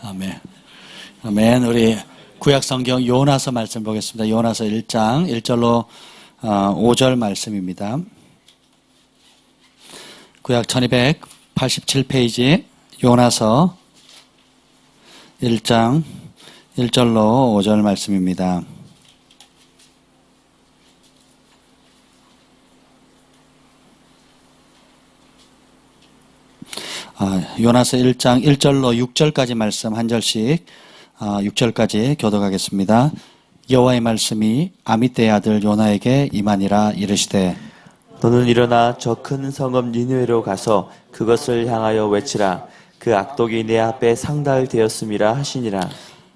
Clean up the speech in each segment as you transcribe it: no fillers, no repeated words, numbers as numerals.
아멘. 아멘. 우리 구약 성경 요나서 말씀 보겠습니다. 요나서 1장 1절로 5절 말씀입니다. 구약 1287페이지 요나서 1장 1절로 5절 말씀입니다. 요나서 1장 1절로 6절까지 말씀 한 절씩 6절까지 교독하겠습니다. 여호와의 말씀이 아미떼의 아들 요나에게 임하니라. 이르시되 너는 일어나 저 큰 성읍 니느웨로 가서 그것을 향하여 외치라. 그 악독이 내 앞에 상달되었음이라 하시니라.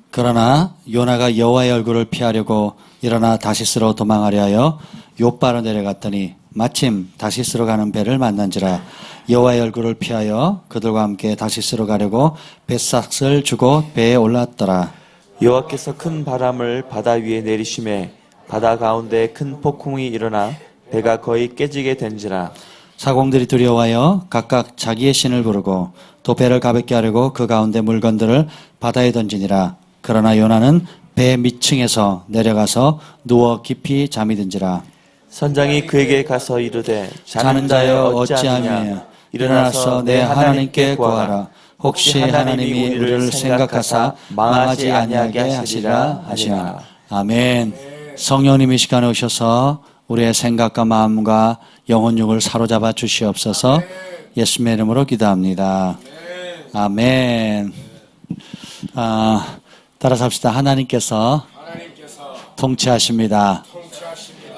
그러나 요나가 여호와의 얼굴을 피하려고 일어나 다시스로 도망하려 하여 욥바로 내려갔더니 마침 다시스로 가는 배를 만난지라. 여호와의 얼굴을 피하여 그들과 함께 다시스로 가려고 뱃삭을 주고 배에 올랐더라. 여호와께서 큰 바람을 바다 위에 내리심에 바다 가운데 큰 폭풍이 일어나 배가 거의 깨지게 된지라. 사공들이 두려워하여 각각 자기의 신을 부르고 또 배를 가볍게 하려고 그 가운데 물건들을 바다에 던지니라. 그러나 요나는 배 밑층에서 내려가서 누워 깊이 잠이 든지라. 선장이 그에게 가서 이르되 자는 자여 어찌하며 일어나서 내 하나님께 구하라. 혹시 하나님이 우리를 생각하사 망하지 아니하게 하시리라 하시나. 아멘. 성령님 이 시간에 오셔서 우리의 생각과 마음과 영혼육을 사로잡아 주시옵소서. 예수님의 이름으로 기도합니다. 아멘. 따라서 합시다. 하나님께서 통치하십니다.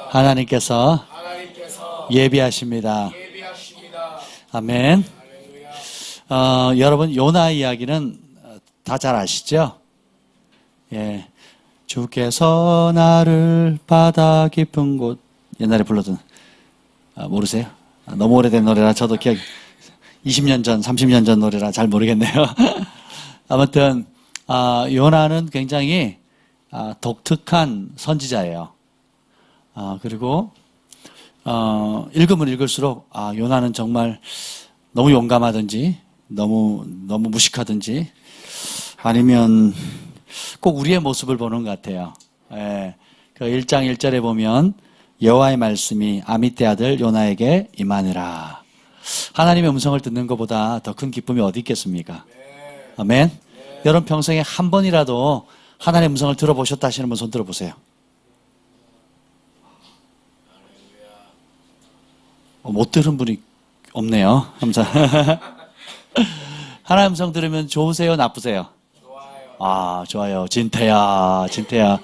하나님께서 예비하십니다. 아멘. 여러분 요나 이야기는 다 잘 아시죠? 예, 주께서 나를 바다 깊은 곳, 옛날에 불러던 모르세요? 너무 오래된 노래라 저도 기억 20년 전 30년 전 노래라 잘 모르겠네요. 아무튼 요나는 굉장히 독특한 선지자예요. 그리고 읽으면 읽을수록 요나는 정말 너무 용감하든지 너무 무식하든지 아니면 꼭 우리의 모습을 보는 것 같아요. 예, 그 1장 1절에 보면 여호와의 말씀이 아미떼 아들 요나에게 임하니라. 하나님의 음성을 듣는 것보다 더 큰 기쁨이 어디 있겠습니까? 아멘. 여러분 평생에 한 번이라도 하나님의 음성을 들어보셨다 하시는 분 손 들어보세요. 못 들은 분이 없네요. 감사. 하나님 음성 들으면 좋으세요? 나쁘세요? 좋아요. 좋아요. 진태야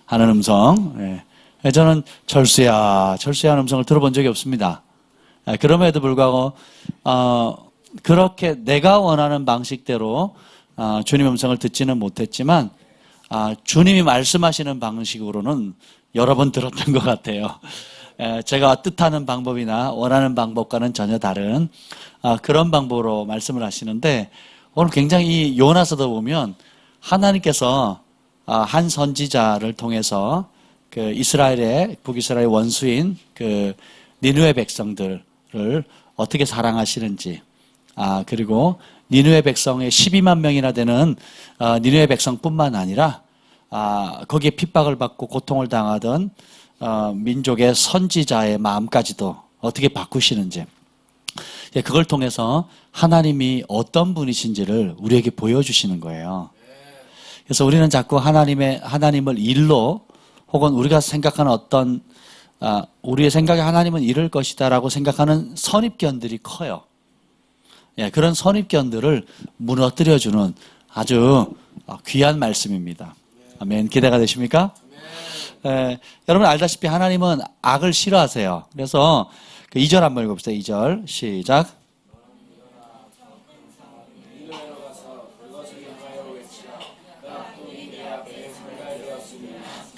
하는 음성. 네. 저는 철수야 하는 음성을 들어본 적이 없습니다. 그럼에도 불구하고 그렇게 내가 원하는 방식대로 주님의 음성을 듣지는 못했지만 주님이 말씀하시는 방식으로는 여러 번 들었던 것 같아요. 제가 뜻하는 방법이나 원하는 방법과는 전혀 다른 그런 방법으로 말씀을 하시는데 오늘 굉장히 이 요나서도 보면 하나님께서 한 선지자를 통해서 그 북이스라엘 원수인 그 니느웨 백성들을 어떻게 사랑하시는지 그리고 니느웨 백성의 12만 명이나 되는 니느웨 백성뿐만 아니라 거기에 핍박을 받고 고통을 당하던 민족의 선지자의 마음까지도 어떻게 바꾸시는지 그걸 통해서 하나님이 어떤 분이신지를 우리에게 보여주시는 거예요. 그래서 우리는 자꾸 하나님을 일로 혹은 우리가 생각하는 어떤 우리의 생각에 하나님은 이럴 것이다라고 생각하는 선입견들이 커요. 그런 선입견들을 무너뜨려주는 아주 귀한 말씀입니다. 아멘. 기대가 되십니까? 여러분 알다시피 하나님은 악을 싫어하세요. 그래서 그 2절 한번 읽어봅시다. 2절 시작.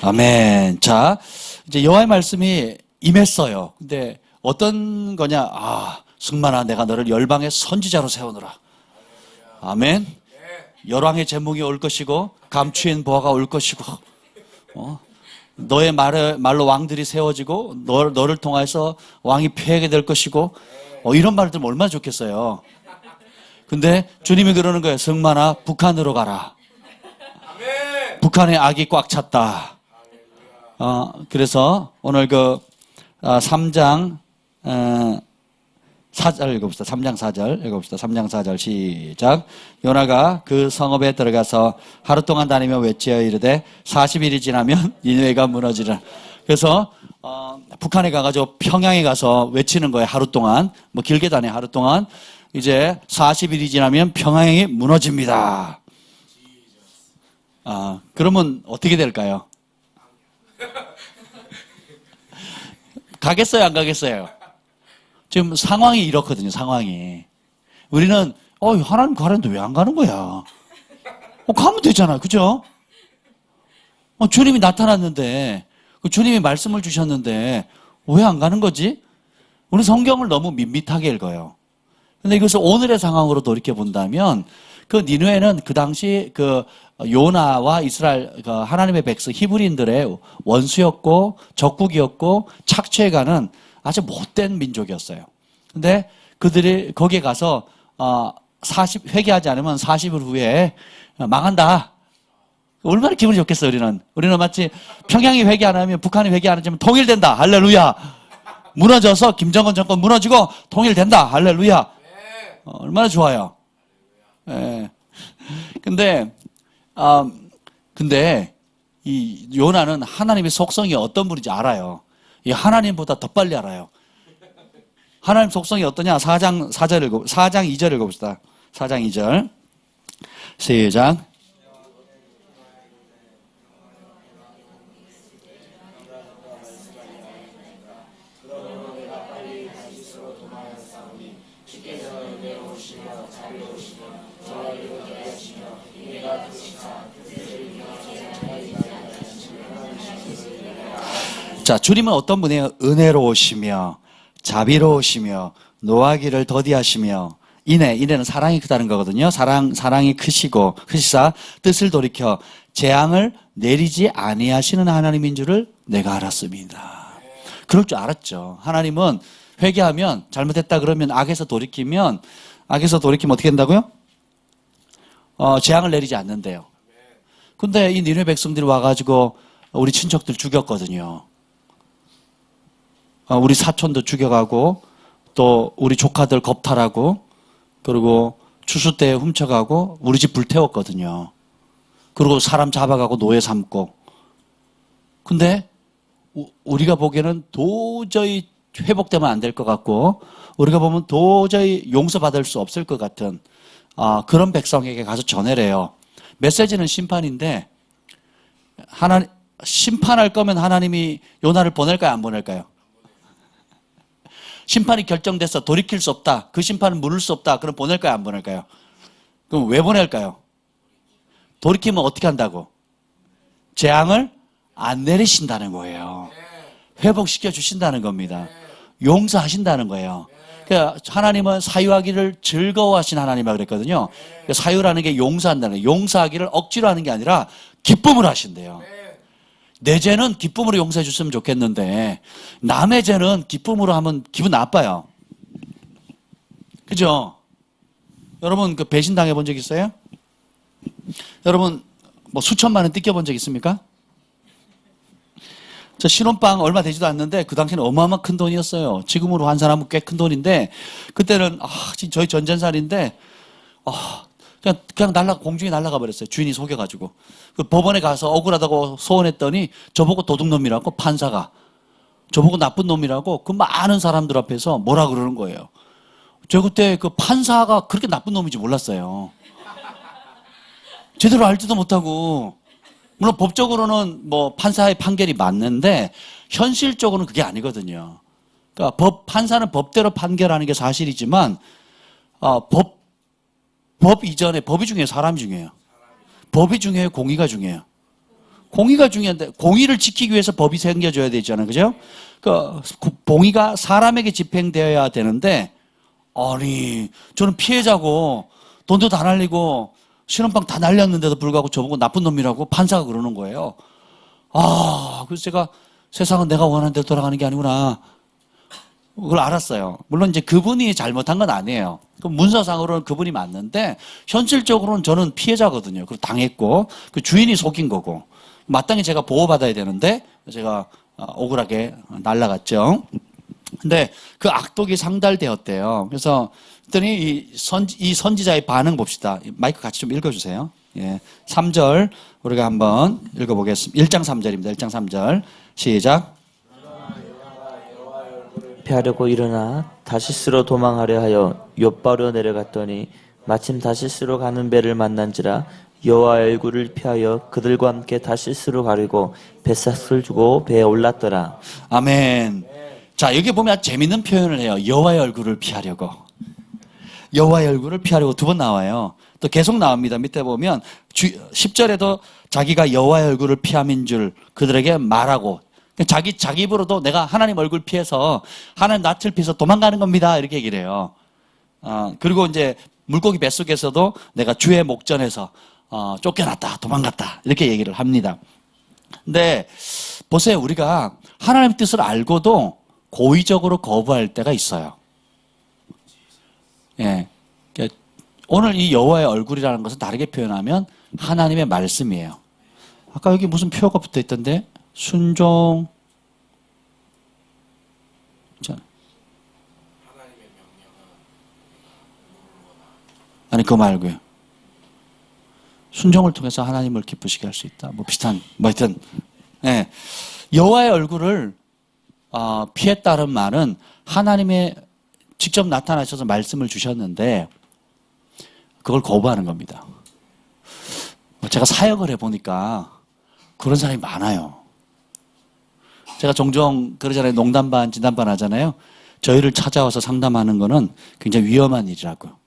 아멘. 자, 이제 여호와의 말씀이 임했어요. 근데 어떤 거냐? 승만아, 내가 너를 열방의 선지자로 세우노라. 아멘. 열왕의 제목이 올 것이고 감추인 보화가 올 것이고 너의 말로 왕들이 세워지고 너를 통해서 왕이 폐하게 될 것이고 이런 말을 들으면 얼마나 좋겠어요. 근데 주님이 그러는 거예요. 승만아 북한으로 가라. 북한의 악이 꽉 찼다. 그래서 오늘 3장 4절 읽어봅시다. 3장 4절 읽어봅시다. 3장 4절 시작. 요나가 그 성읍에 들어가서 하루 동안 다니며 외치어 이르되 40일이 지나면 니느웨가 무너지리라. 그래서 북한에 가가지고 평양에 가서 외치는 거예요. 하루 동안. 뭐 길게 다녀 하루 동안. 이제 40일이 지나면 평양이 무너집니다. 그러면 어떻게 될까요? 가겠어요, 안 가겠어요? 지금 상황이 이렇거든요, 상황이. 우리는, 하나님 가는데 왜 안 가는 거야? 가면 되잖아요, 그죠? 주님이 나타났는데, 주님이 말씀을 주셨는데, 왜 안 가는 거지? 우리 성경을 너무 밋밋하게 읽어요. 근데 이것을 오늘의 상황으로 돌이켜본다면, 그 니느웨는 그 당시 요나와 이스라엘, 하나님의 백성, 히브리인들의 원수였고, 적국이었고, 착취해가는 아주 못된 민족이었어요. 근데 그들이 거기에 가서 회개하지 않으면 40일 후에 망한다. 얼마나 기분이 좋겠어요, 우리는. 우리는 마치 평양이 회개 안 하면 북한이 회개 안 하면 통일된다. 할렐루야. 무너져서 김정은 정권 무너지고 통일된다. 할렐루야. 얼마나 좋아요. 예. 근데 이 요나는 하나님의 속성이 어떤 분인지 알아요. 이 하나님보다 더 빨리 알아요. 하나님 속성이 어떠냐? 4장 2절 읽어봅시다. 4장 2절. 시작. 자, 주님은 어떤 분이에요? 은혜로우시며 자비로우시며 노하기를 더디하시며 이내는 사랑이 크다는 거거든요. 사랑이 크시사 뜻을 돌이켜 재앙을 내리지 아니하시는 하나님인 줄을 내가 알았습니다. 그럴 줄 알았죠. 하나님은 회개하면 잘못했다 그러면 악에서 돌이키면 어떻게 된다고요? 재앙을 내리지 않는데요. 근데 이 니느웨 백성들이 와가지고 우리 친척들 죽였거든요. 우리 사촌도 죽여가고 또 우리 조카들 겁탈하고 그리고 추수 때 훔쳐가고 우리 집 불태웠거든요. 그리고 사람 잡아가고 노예 삼고. 근데 우리가 보기에는 도저히 회복되면 안 될 것 같고 우리가 보면 도저히 용서받을 수 없을 것 같은 그런 백성에게 가서 전해래요. 메시지는 심판인데 심판할 거면 하나님이 요나를 보낼까요? 안 보낼까요? 심판이 결정돼서 돌이킬 수 없다. 그 심판은 물을 수 없다. 그럼 보낼까요? 안 보낼까요? 그럼 왜 보낼까요? 돌이키면 어떻게 한다고? 재앙을 안 내리신다는 거예요. 회복시켜 주신다는 겁니다. 용서하신다는 거예요. 그러니까 하나님은 사유하기를 즐거워하신 하나님이라고 그랬거든요. 그러니까 사유라는 게 용서한다는 거예요. 용서하기를 억지로 하는 게 아니라 기쁨을 하신대요. 내 죄는 기쁨으로 용서해 줬으면 좋겠는데 남의 죄는 기쁨으로 하면 기분 나빠요. 그죠? 여러분 배신 당해 본 적 있어요? 여러분 뭐 수천만 원 뜯겨 본 적 있습니까? 저 신혼방 얼마 되지도 않는데 그 당시에는 어마어마한 큰 돈이었어요. 지금으로 환산하면 꽤 큰 돈인데 그때는 저희 전전살인데 그냥 공중에 날아가 버렸어요. 주인이 속여가지고. 그 법원에 가서 억울하다고 소원했더니 저보고 도둑놈이라고 판사가. 저보고 나쁜 놈이라고 그 많은 사람들 앞에서 뭐라 그러는 거예요. 저 그때 그 판사가 그렇게 나쁜 놈인지 몰랐어요. 제대로 알지도 못하고. 물론 법적으로는 뭐 판사의 판결이 맞는데 현실적으로는 그게 아니거든요. 그러니까 판사는 법대로 판결하는 게 사실이지만 법 이전에 법이 중요해요. 사람이 중요해요. 법이 중요해요. 공의가 중요해요. 공의가 중요한데 공의를 지키기 위해서 법이 생겨줘야 되잖아요. 그죠? 그 공의가 사람에게 집행되어야 되는데 아니 저는 피해자고 돈도 다 날리고 신혼방 다 날렸는데도 불구하고 저보고 나쁜 놈이라고 판사가 그러는 거예요. 그래서 제가 세상은 내가 원하는 대로 돌아가는 게 아니구나. 그걸 알았어요. 물론 이제 그분이 잘못한 건 아니에요. 그 문서상으로는 그분이 맞는데 현실적으로는 저는 피해자거든요. 그리고 당했고 그 주인이 속인 거고 마땅히 제가 보호받아야 되는데 제가 억울하게 날라갔죠. 근데 그 악독이 상달되었대요. 그래서 그랬더니 이 선지자의 반응 봅시다. 마이크 같이 좀 읽어주세요. 예, 3절 우리가 한번 읽어보겠습니다. 1장 3절입니다. 1장 3절 시작. 피하려고 일어나 다시스로 도망하려 하여 욥바로 내려갔더니 마침 다시스로 가는 배를 만난지라 여호와의 얼굴을 피하여 그들과 함께 다시스로 가려고 뱃삭을 주고 배에 올랐더라. 아멘. 자, 여기 보면 재밌는 표현을 해요. 여호와의 얼굴을 피하려고. 여호와의 얼굴을 피하려고 두 번 나와요. 또 계속 나옵니다. 밑에 보면 10절에도 자기가 여호와의 얼굴을 피함인 줄 그들에게 말하고 자기 입으로도 내가 하나님 얼굴 피해서 하나님 낯을 피해서 도망가는 겁니다. 이렇게 얘기를 해요. 그리고 이제 물고기 뱃속에서도 내가 주의 목전에서 쫓겨났다, 도망갔다 이렇게 얘기를 합니다. 근데 보세요, 우리가 하나님 뜻을 알고도 고의적으로 거부할 때가 있어요. 예, 오늘 이 여호와의 얼굴이라는 것을 다르게 표현하면 하나님의 말씀이에요. 아까 여기 무슨 표가 붙어 있던데? 순종. 자. 아니, 그거 말고요. 순종을 통해서 하나님을 기쁘시게 할 수 있다. 뭐 비슷한, 뭐 하여튼. 예. 여호와의 얼굴을, 피했다는 말은 하나님의 직접 나타나셔서 말씀을 주셨는데, 그걸 거부하는 겁니다. 제가 사역을 해보니까 그런 사람이 많아요. 제가 종종 그러잖아요. 농담 반, 진담 반 하잖아요. 저희를 찾아와서 상담하는 거는 굉장히 위험한 일이라고요.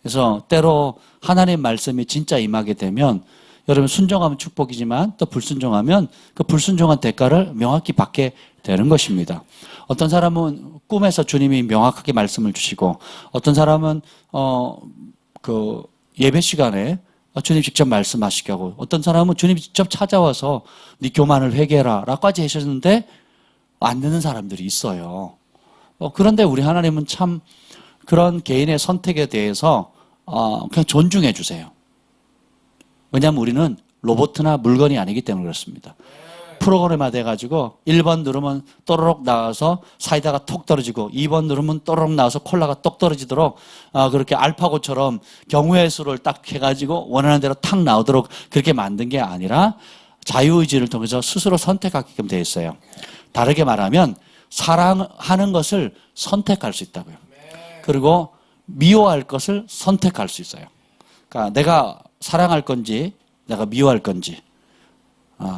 그래서 때로 하나님의 말씀이 진짜 임하게 되면 여러분 순종하면 축복이지만 또 불순종하면 그 불순종한 대가를 명확히 받게 되는 것입니다. 어떤 사람은 꿈에서 주님이 명확하게 말씀을 주시고 어떤 사람은 그 예배 시간에 주님 직접 말씀하시게 하고 어떤 사람은 주님이 직접 찾아와서 네 교만을 회개해라 라까지 하셨는데 안 듣는 사람들이 있어요. 그런데 우리 하나님은 참 그런 개인의 선택에 대해서 그냥 존중해 주세요. 왜냐하면 우리는 로봇이나 물건이 아니기 때문에 그렇습니다. 프로그램화 돼가지고 1번 누르면 또르륵 나와서 사이다가 톡 떨어지고 2번 누르면 또르륵 나와서 콜라가 똑 떨어지도록 그렇게 알파고처럼 경우의 수를 딱 해가지고 원하는 대로 탁 나오도록 그렇게 만든 게 아니라 자유의지를 통해서 스스로 선택하게끔 되어 있어요. 다르게 말하면 사랑하는 것을 선택할 수 있다고요. 그리고 미워할 것을 선택할 수 있어요. 그러니까 내가 사랑할 건지 내가 미워할 건지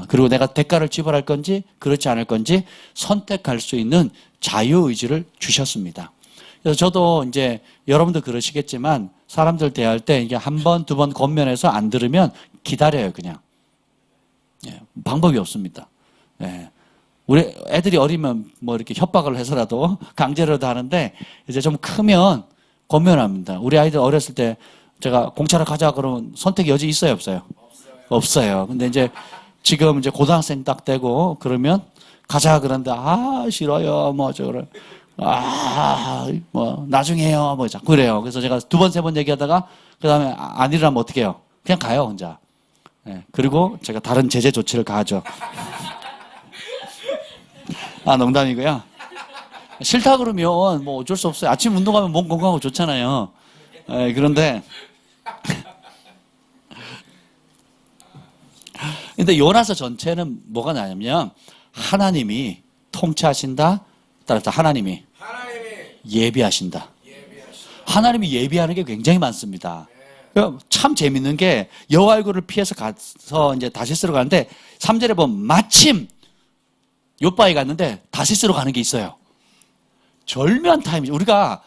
그리고 내가 대가를 지불할 건지 그렇지 않을 건지 선택할 수 있는 자유의지를 주셨습니다. 그래서 저도 이제 여러분도 그러시겠지만 사람들 대할 때 이게 한 번, 두 번 권면해서 안 들으면 기다려요, 그냥. 예, 방법이 없습니다. 예. 우리 애들이 어리면 뭐 이렇게 협박을 해서라도 강제로도 하는데 이제 좀 크면 권면합니다. 우리 아이들 어렸을 때 제가 공차를 가자 그러면 선택 여지 있어요, 없어요? 없어요. 근데 이제 지금 이제 고등학생 딱 되고 그러면 가자 그런데 싫어요 뭐 저거를 뭐 나중에 해요 뭐 자꾸 그래요. 그래서 제가 두 번 세 번 얘기하다가 그다음에 안 일어나면 어떻게 해요? 그냥 가요 혼자. 네. 그리고 제가 다른 제재 조치를 가하죠. 농담이고요. 싫다 그러면 뭐 어쩔 수 없어요. 아침 운동하면 몸 건강하고 좋잖아요. 네, 그런데 근데 요나서 전체는 뭐가 나냐면 하나님이 통치하신다. 따라서 하나님이 예비하신다. 하나님이 예비하는 게 굉장히 많습니다. 참 재밌는 게 여호와 얼굴을 피해서 가서 이제 다시스로 가는데 3절에 보면 마침 욥바에 갔는데 다시스로 가는 게 있어요. 절묘한 타이밍. 우리가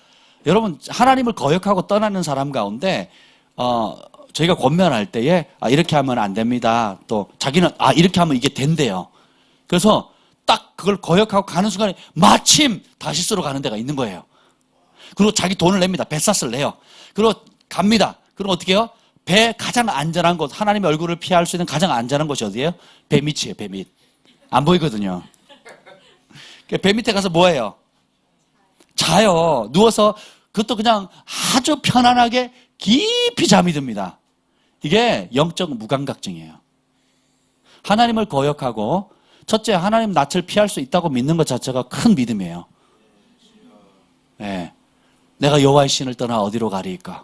여러분 하나님을 거역하고 떠나는 사람 가운데 저희가 권면할 때에 이렇게 하면 안 됩니다. 또 자기는 이렇게 하면 이게 된대요. 그래서 딱 그걸 거역하고 가는 순간에 마침 다시스로 가는 데가 있는 거예요. 그리고 자기 돈을 냅니다. 뱃삭을 내요. 그리고 갑니다. 그럼 어떻게 해요? 배 가장 안전한 곳, 하나님의 얼굴을 피할 수 있는 가장 안전한 곳이 어디예요? 배 밑이에요. 배 밑. 안 보이거든요. 배 밑에 가서 뭐 해요? 자요. 누워서 그것도 그냥 아주 편안하게 깊이 잠이 듭니다. 이게 영적 무감각증이에요. 하나님을 거역하고 첫째 하나님 낯을 피할 수 있다고 믿는 것 자체가 큰 믿음이에요. 네. 내가 여호와의 신을 떠나 어디로 가리까?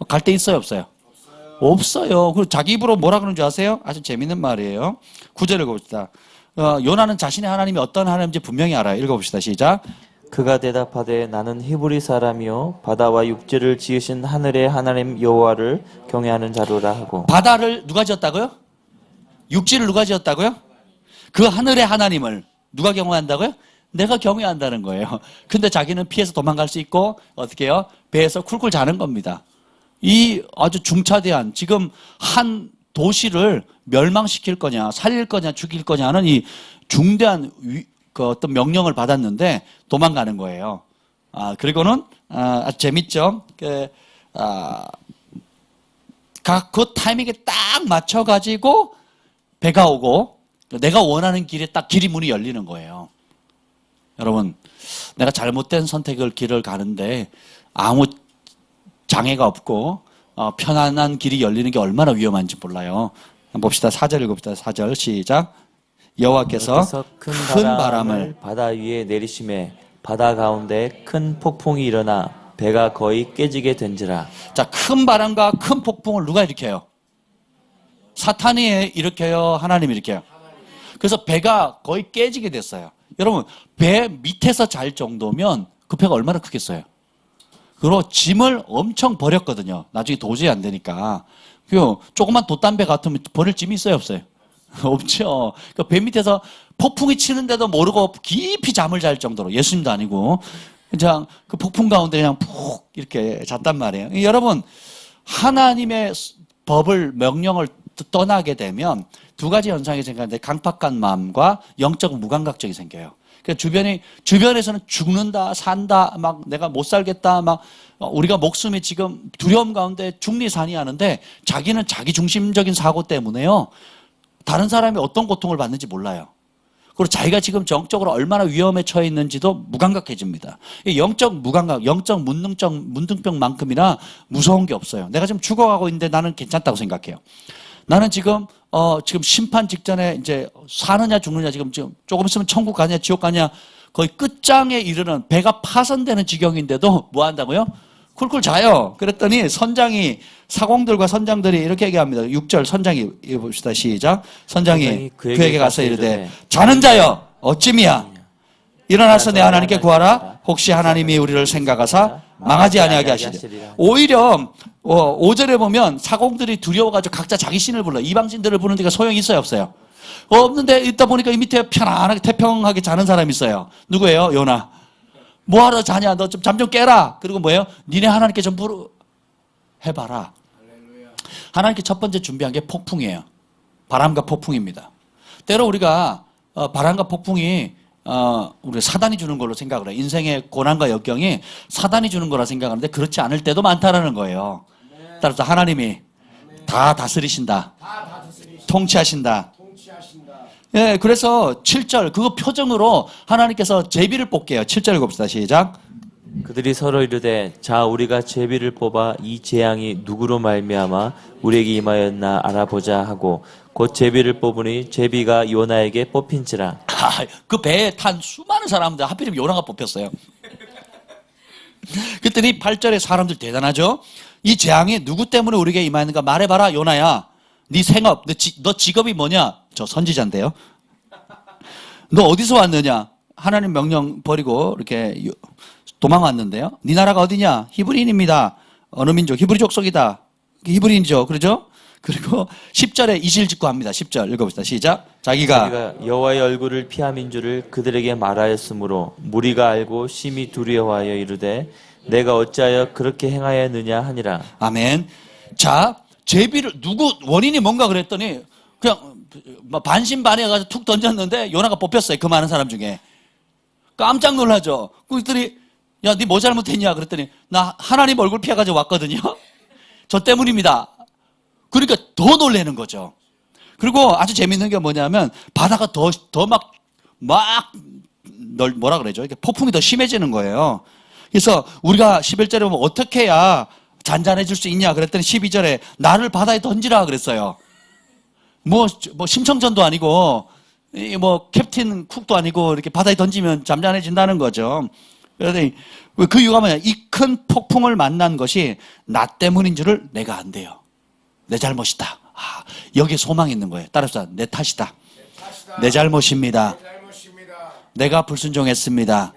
갈 데 있어요, 없어요? 없어요. 그리고 자기 입으로 뭐라 그러는 줄 아세요? 아주 재밌는 말이에요. 9절 읽어봅시다. 요나는 자신의 하나님이 어떤 하나님인지 분명히 알아요. 읽어봅시다. 시작. 그가 대답하되 나는 히브리 사람이요 바다와 육지를 지으신 하늘의 하나님 여호와를 경외하는 자로라 하고. 바다를 누가 지었다고요? 육지를 누가 지었다고요? 그 하늘의 하나님을 누가 경외한다고요? 내가 경외한다는 거예요. 근데 자기는 피해서 도망갈 수 있고 어떻게 해요? 배에서 쿨쿨 자는 겁니다. 이 아주 중차대한 지금 한 도시를 멸망시킬 거냐 살릴 거냐 죽일 거냐 하는 이 중대한 그 어떤 명령을 받았는데 도망가는 거예요. 그리고는 아주 재밌죠. 그 타이밍에 딱 맞춰가지고 배가 오고 내가 원하는 길에 딱 길이 문이 열리는 거예요. 여러분, 내가 잘못된 선택을 길을 가는데 아무 장애가 없고 편안한 길이 열리는 게 얼마나 위험한지 몰라요. 한번 봅시다. 4절 읽어봅시다. 4절 시작. 여호와께서 큰 바람을 바다 위에 내리심에 바다 가운데 큰 폭풍이 일어나 배가 거의 깨지게 된지라. 자, 큰 바람과 큰 폭풍을 누가 일으켜요? 사탄이 일으켜요? 하나님이 일으켜요? 그래서 배가 거의 깨지게 됐어요. 여러분, 배 밑에서 잘 정도면 그 배가 얼마나 크겠어요? 그리고 짐을 엄청 버렸거든요. 나중에 도저히 안 되니까. 조그만 돛담배 같으면 버릴 짐이 있어요, 없어요? 없죠. 그러니까 배 밑에서 폭풍이 치는데도 모르고 깊이 잠을 잘 정도로, 예수님도 아니고 그냥 그 폭풍 가운데 그냥 푹 이렇게 잤단 말이에요. 여러분, 하나님의 법을 명령을 떠나게 되면 두 가지 현상이 생기는데 강팍한 마음과 영적 무감각증이 생겨요. 그러니까 주변에서는 죽는다, 산다, 막 내가 못 살겠다, 막 우리가 목숨이 지금 두려움 가운데 중리산이 하는데 자기는 자기 중심적인 사고 때문에요. 다른 사람이 어떤 고통을 받는지 몰라요. 그리고 자기가 지금 정적으로 얼마나 위험에 처해 있는지도 무감각해집니다. 영적 무감각, 영적 문둥병만큼이나 무서운 게 없어요. 내가 지금 죽어가고 있는데 나는 괜찮다고 생각해요. 나는 지금 심판 직전에 이제 사느냐 죽느냐 지금 조금 있으면 천국 가냐 지옥 가냐 거의 끝장에 이르는 배가 파손되는 지경인데도 뭐 한다고요? 쿨쿨 자요. 그랬더니 선장이 사공들과 선장들이 이렇게 얘기합니다. 6절 선장이 읽어봅시다. 시작. 선장이 그에게 가서 이르되 자는 자여 어찌미야 일어나서 내 하나님께 구하라. 혹시 하나님이 우리를 생각하사 망하지 아니하게 하시리라. 오히려 5절에 보면 사공들이 두려워가지고 각자 자기 신을 불러 이방신들을 부르는 데가 소용이 있어요, 없어요? 없는데 있다 보니까 이 밑에 편안하게 태평하게 자는 사람이 있어요. 누구예요? 요나. 뭐하러 자냐? 너 좀 잠 좀 깨라. 그리고 뭐예요? 니네 하나님께 좀 해봐라. 하나님께 첫 번째 준비한 게 폭풍이에요. 바람과 폭풍입니다. 때로 우리가 바람과 폭풍이 우리 사단이 주는 걸로 생각을 해요. 인생의 고난과 역경이 사단이 주는 거라 생각하는데 그렇지 않을 때도 많다라는 거예요. 따라서 하나님이 다 다스리신다. 통치하신다. 예, 그래서 7절 그거 표정으로 하나님께서 제비를 뽑게요. 7절 읽읍시다. 시작. 그들이 서로 이르되 자 우리가 제비를 뽑아 이 재앙이 누구로 말미암아 우리에게 임하였나 알아보자 하고 곧 제비를 뽑으니 제비가 요나에게 뽑힌지라. 그 배에 탄 수많은 사람들 하필이면 요나가 뽑혔어요. 그랬더니 8절에 사람들 대단하죠. 이 재앙이 누구 때문에 우리에게 임하였는가 말해봐라. 요나야 네 생업 너 직업이 뭐냐? 저 선지자인데요. 너 어디서 왔느냐? 하나님 명령 버리고 이렇게 도망왔는데요. 네 나라가 어디냐? 히브리인입니다. 어느 민족? 히브리 족속이다. 히브리인이죠. 그러죠? 그리고 10절에 이실직고 합니다. 10절 읽어봅시다. 시작. 자기가 여호와의 얼굴을 피함인 줄을 그들에게 말하였으므로 무리가 알고 심히 두려워하여 이르되 내가 어찌하여 그렇게 행하였느냐 하니라. 아멘. 자, 제비를 원인이 뭔가 그랬더니 그냥 반신반의해가지고 툭 던졌는데 요나가 뽑혔어요. 그 많은 사람 중에. 깜짝 놀라죠. 그랬더니 야, 네 뭐 잘못했냐? 그랬더니 나 하나님 얼굴 피해가지고 왔거든요. 저 때문입니다. 그러니까 더 놀라는 거죠. 그리고 아주 재밌는 게 뭐냐면 바다가 더 뭐라 그러죠? 이렇게 폭풍이 더 심해지는 거예요. 그래서 우리가 11절에 보면 어떻게 해야 잔잔해질 수 있냐 그랬더니 12절에 나를 바다에 던지라 그랬어요. 뭐 심청전도 아니고 뭐 캡틴 쿡도 아니고 이렇게 바다에 던지면 잠잠해진다는 거죠. 그러더니 그 이유가 뭐냐? 이 큰 폭풍을 만난 것이 나 때문인 줄을 내가 안대요. 내 잘못이다. 여기에 소망이 있는 거예요. 따라서 내 탓이다. 내 잘못입니다. 내가 불순종했습니다.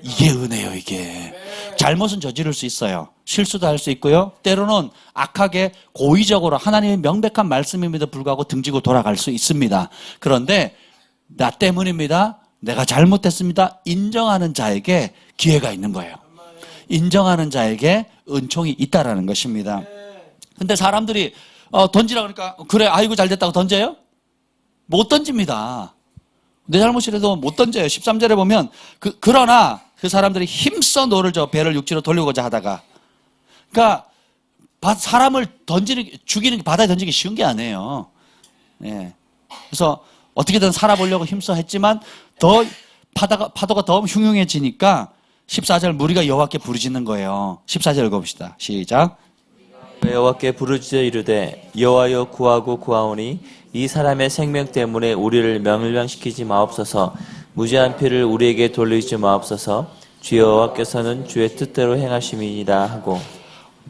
이게 은혜요, 이게. 잘못은 저지를 수 있어요. 실수도 할 수 있고요. 때로는 악하게 고의적으로 하나님의 명백한 말씀임에도 불구하고 등지고 돌아갈 수 있습니다. 그런데 나 때문입니다. 내가 잘못했습니다. 인정하는 자에게 기회가 있는 거예요. 인정하는 자에게 은총이 있다라는 것입니다. 근데 사람들이 던지라 그러니까 그래 아이고 잘 됐다고 던져요? 못 던집니다. 내 잘못이라도 못 던져요. 13절에 보면 그러나 그 사람들이 힘써 노를 저 배를 육지로 돌리고자 하다가 그러니까 사람을 죽이는 게 바다에 던지기 쉬운 게 아니에요. 예. 그래서 어떻게든 살아보려고 힘써 했지만 더 파도가 더 흉흉해지니까 14절 무리가 여호와께 부르짖는 거예요. 14절 읽어봅시다. 시작. 여호와께 부르짖어 이르되 여호와여 구하고 구하오니 이 사람의 생명 때문에 우리를 멸망시키지 마옵소서. 무죄한 피를 우리에게 돌리지 마옵소서. 주 여호와께서는 주의 뜻대로 행하심이니라 하고.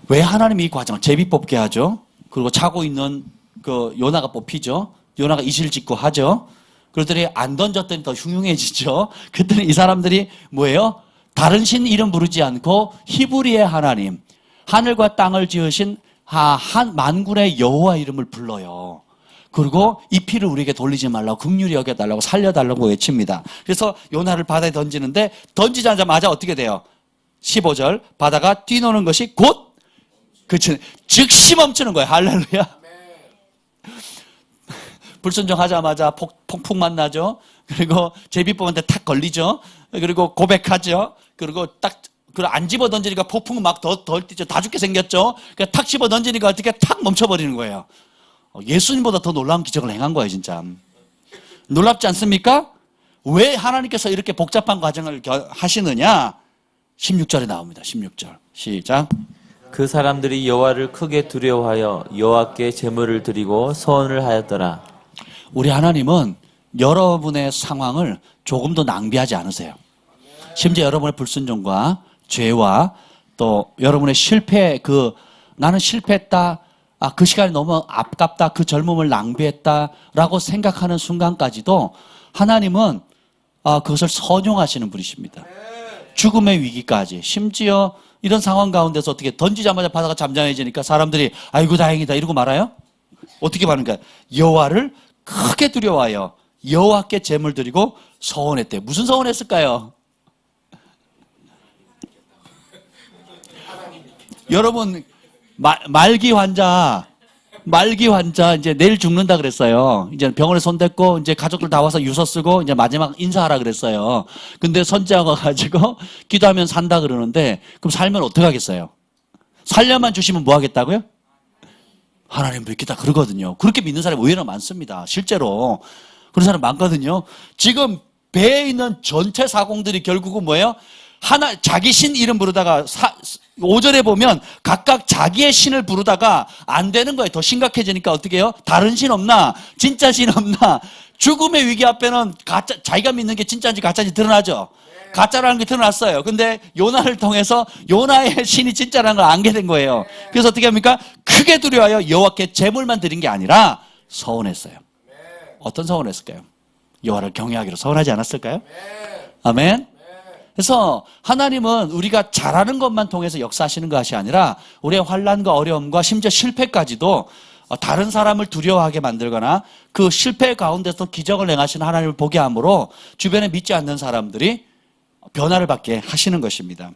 왜 하나님이 이 과정을 제비 뽑게 하죠? 그리고 자고 있는 그 요나가 뽑히죠. 요나가 이실직고 하죠. 그러더니 안 던졌더니 더 흉흉해지죠. 그랬더니 이 사람들이 뭐예요? 다른 신 이름 부르지 않고 히브리의 하나님, 하늘과 땅을 지으신 만군의 여호와 이름을 불러요. 그리고 이 피를 우리에게 돌리지 말라고 긍휼히 여겨달라고 살려달라고 외칩니다. 그래서 요나를 바다에 던지는데 던지자마자 어떻게 돼요? 15절 바다가 뛰노는 것이 곧 즉시 멈추는 거예요. 할렐루야. 불순종하자마자 폭풍 만나죠. 그리고 제비뽑한테 탁 걸리죠. 그리고 고백하죠. 그리고 안 집어 던지니까 폭풍은 막 더 뛰죠. 다 죽게 생겼죠. 그러니까 탁 집어 던지니까 어떻게 탁 멈춰버리는 거예요. 예수님보다 더 놀라운 기적을 행한 거예요, 진짜. 놀랍지 않습니까? 왜 하나님께서 이렇게 복잡한 과정을 하시느냐? 16절에 나옵니다. 16절. 시작. 그 사람들이 여호와를 크게 두려워하여 여호와께 제물을 드리고 서원을 하였더라. 우리 하나님은 여러분의 상황을 조금도 낭비하지 않으세요. 심지어 여러분의 불순종과 죄와 또 여러분의 실패, 나는 실패했다. 그 시간이 너무 아깝다. 그 젊음을 낭비했다라고 생각하는 순간까지도 하나님은 그것을 선용하시는 분이십니다. 죽음의 위기까지. 심지어 이런 상황 가운데서 어떻게 던지자마자 바다가 잠잠해지니까 사람들이 아이고 다행이다 이러고 말아요? 어떻게 말하는가? 여호와를 크게 두려워하여 여호와께 제물 드리고 서원했대요. 무슨 서원했을까요? 여러분 말기 환자 이제 내일 죽는다 그랬어요. 이제 병원에 손댔고 이제 가족들 다 와서 유서 쓰고 이제 마지막 인사하라 그랬어요. 근데 선지자가 가지고 기도하면 산다 그러는데 그럼 살면 어떻게 하겠어요? 살려만 주시면 뭐 하겠다고요? 하나님 믿겠다 그러거든요. 그렇게 믿는 사람이 의외로 많습니다. 실제로 그런 사람 많거든요. 지금 배에 있는 전체 사공들이 결국은 뭐예요? 자기 신 이름 부르다가 5절에 보면 각각 자기의 신을 부르다가 안 되는 거예요. 더 심각해지니까 어떻게 해요? 다른 신 없나? 진짜 신 없나? 죽음의 위기 앞에는 자기가 믿는 게 진짜인지 가짜인지 드러나죠. 가짜라는 게 드러났어요. 근데 요나를 통해서 요나의 신이 진짜라는 걸 알게 된 거예요. 그래서 어떻게 합니까? 크게 두려워하여 여호와께 제물만 드린 게 아니라 서원했어요. 어떤 서원을 했을까요? 여호와를 경외하기로 서원하지 않았을까요? 아멘. 그래서 하나님은 우리가 잘하는 것만 통해서 역사하시는 것이 아니라 우리의 환난과 어려움과 심지어 실패까지도 다른 사람을 두려워하게 만들거나 그 실패 가운데서 기적을 행하시는 하나님을 보게 함으로 주변에 믿지 않는 사람들이 변화를 받게 하시는 것입니다.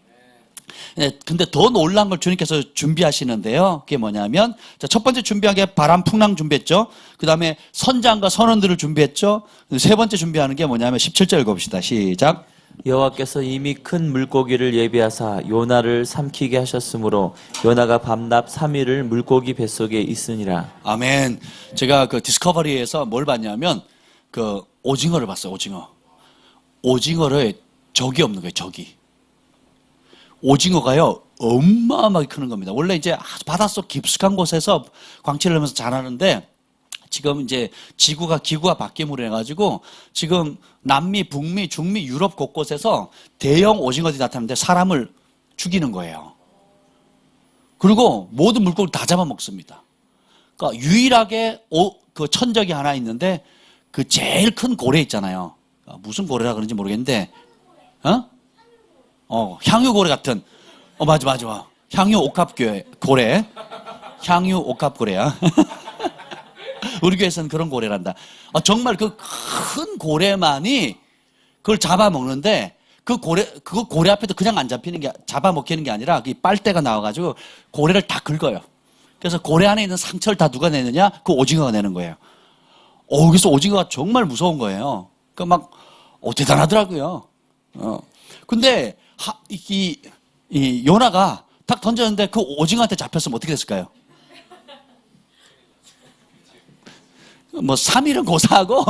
근데 더 놀라운 걸 주님께서 준비하시는데요. 그게 뭐냐면 첫 번째 준비한 게 바람 풍랑 준비했죠. 그 다음에 선장과 선원들을 준비했죠. 세 번째 준비하는 게 뭐냐면 17절 읽어봅시다. 시작. 여호와께서 이미 큰 물고기를 예비하사 요나를 삼키게 하셨으므로 요나가 밤낮 3일을 물고기 뱃속에 있으니라. 아멘. 제가 그 디스커버리에서 뭘 봤냐면 그 오징어를 봤어요. 오징어를 적이 없는 거예요. 적이. 오징어가요, 어마어마하게 크는 겁니다. 원래 이제 아주 바닷속 깊숙한 곳에서 광채를 하면서 자라는데, 지금 이제 기구가 바뀜으로 해가지고, 지금 남미, 북미, 중미, 유럽 곳곳에서 대형 오징어들이 나타나는데 사람을 죽이는 거예요. 그리고 모든 물고기를 다 잡아먹습니다. 그러니까 유일하게 그 천적이 하나 있는데, 그 제일 큰 고래 있잖아요. 무슨 고래라 그런지 모르겠는데, 향유고래 같은, 맞아. 향유 고래. 향유 옥합고래야. 우리 교회에서는 그런 고래란다. 정말 그 큰 고래만이 그걸 잡아먹는데, 그 고래 앞에도 그냥 안 잡아먹히는 게 아니라, 그 빨대가 나와가지고 고래를 다 긁어요. 그래서 고래 안에 있는 상처를 다 누가 내느냐? 그 오징어가 내는 거예요. 그래서 오징어가 정말 무서운 거예요. 그러니까 대단하더라고요. 근데, 이 요나가 딱 던졌는데 그 오징어한테 잡혔으면 어떻게 됐을까요? 3일은 고사하고,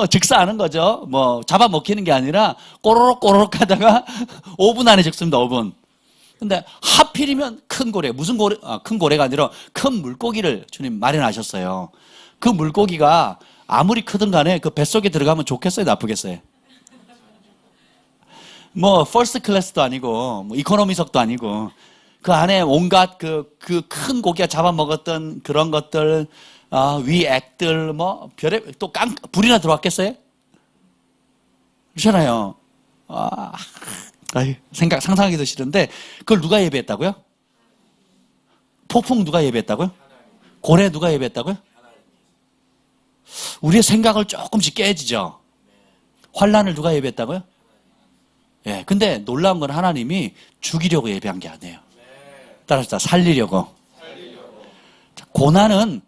즉사하는 거죠. 잡아먹히는 게 아니라, 꼬로록 하다가 5분 안에 죽습니다, 5분. 근데 하필이면 큰 고래, 큰 고래가 아니라 큰 물고기를 주님 마련하셨어요. 그 물고기가 아무리 크든 간에 그 뱃속에 들어가면 좋겠어요, 나쁘겠어요? 퍼스트 클래스도 아니고, 이코노미석도 아니고, 그 안에 온갖 그 큰 고기가 잡아먹었던 그런 것들, 위액들, 또 불이나 들어왔겠어요? 그렇잖아요. 상상하기도 싫은데, 그걸 누가 예배했다고요? 폭풍 누가 예배했다고요? 고래 누가 예배했다고요? 우리의 생각을 조금씩 깨지죠. 환란을 누가 예배했다고요? 예, 근데 놀라운 건 하나님이 죽이려고 예배한 게 아니에요. 따라서 살리려고. 고난은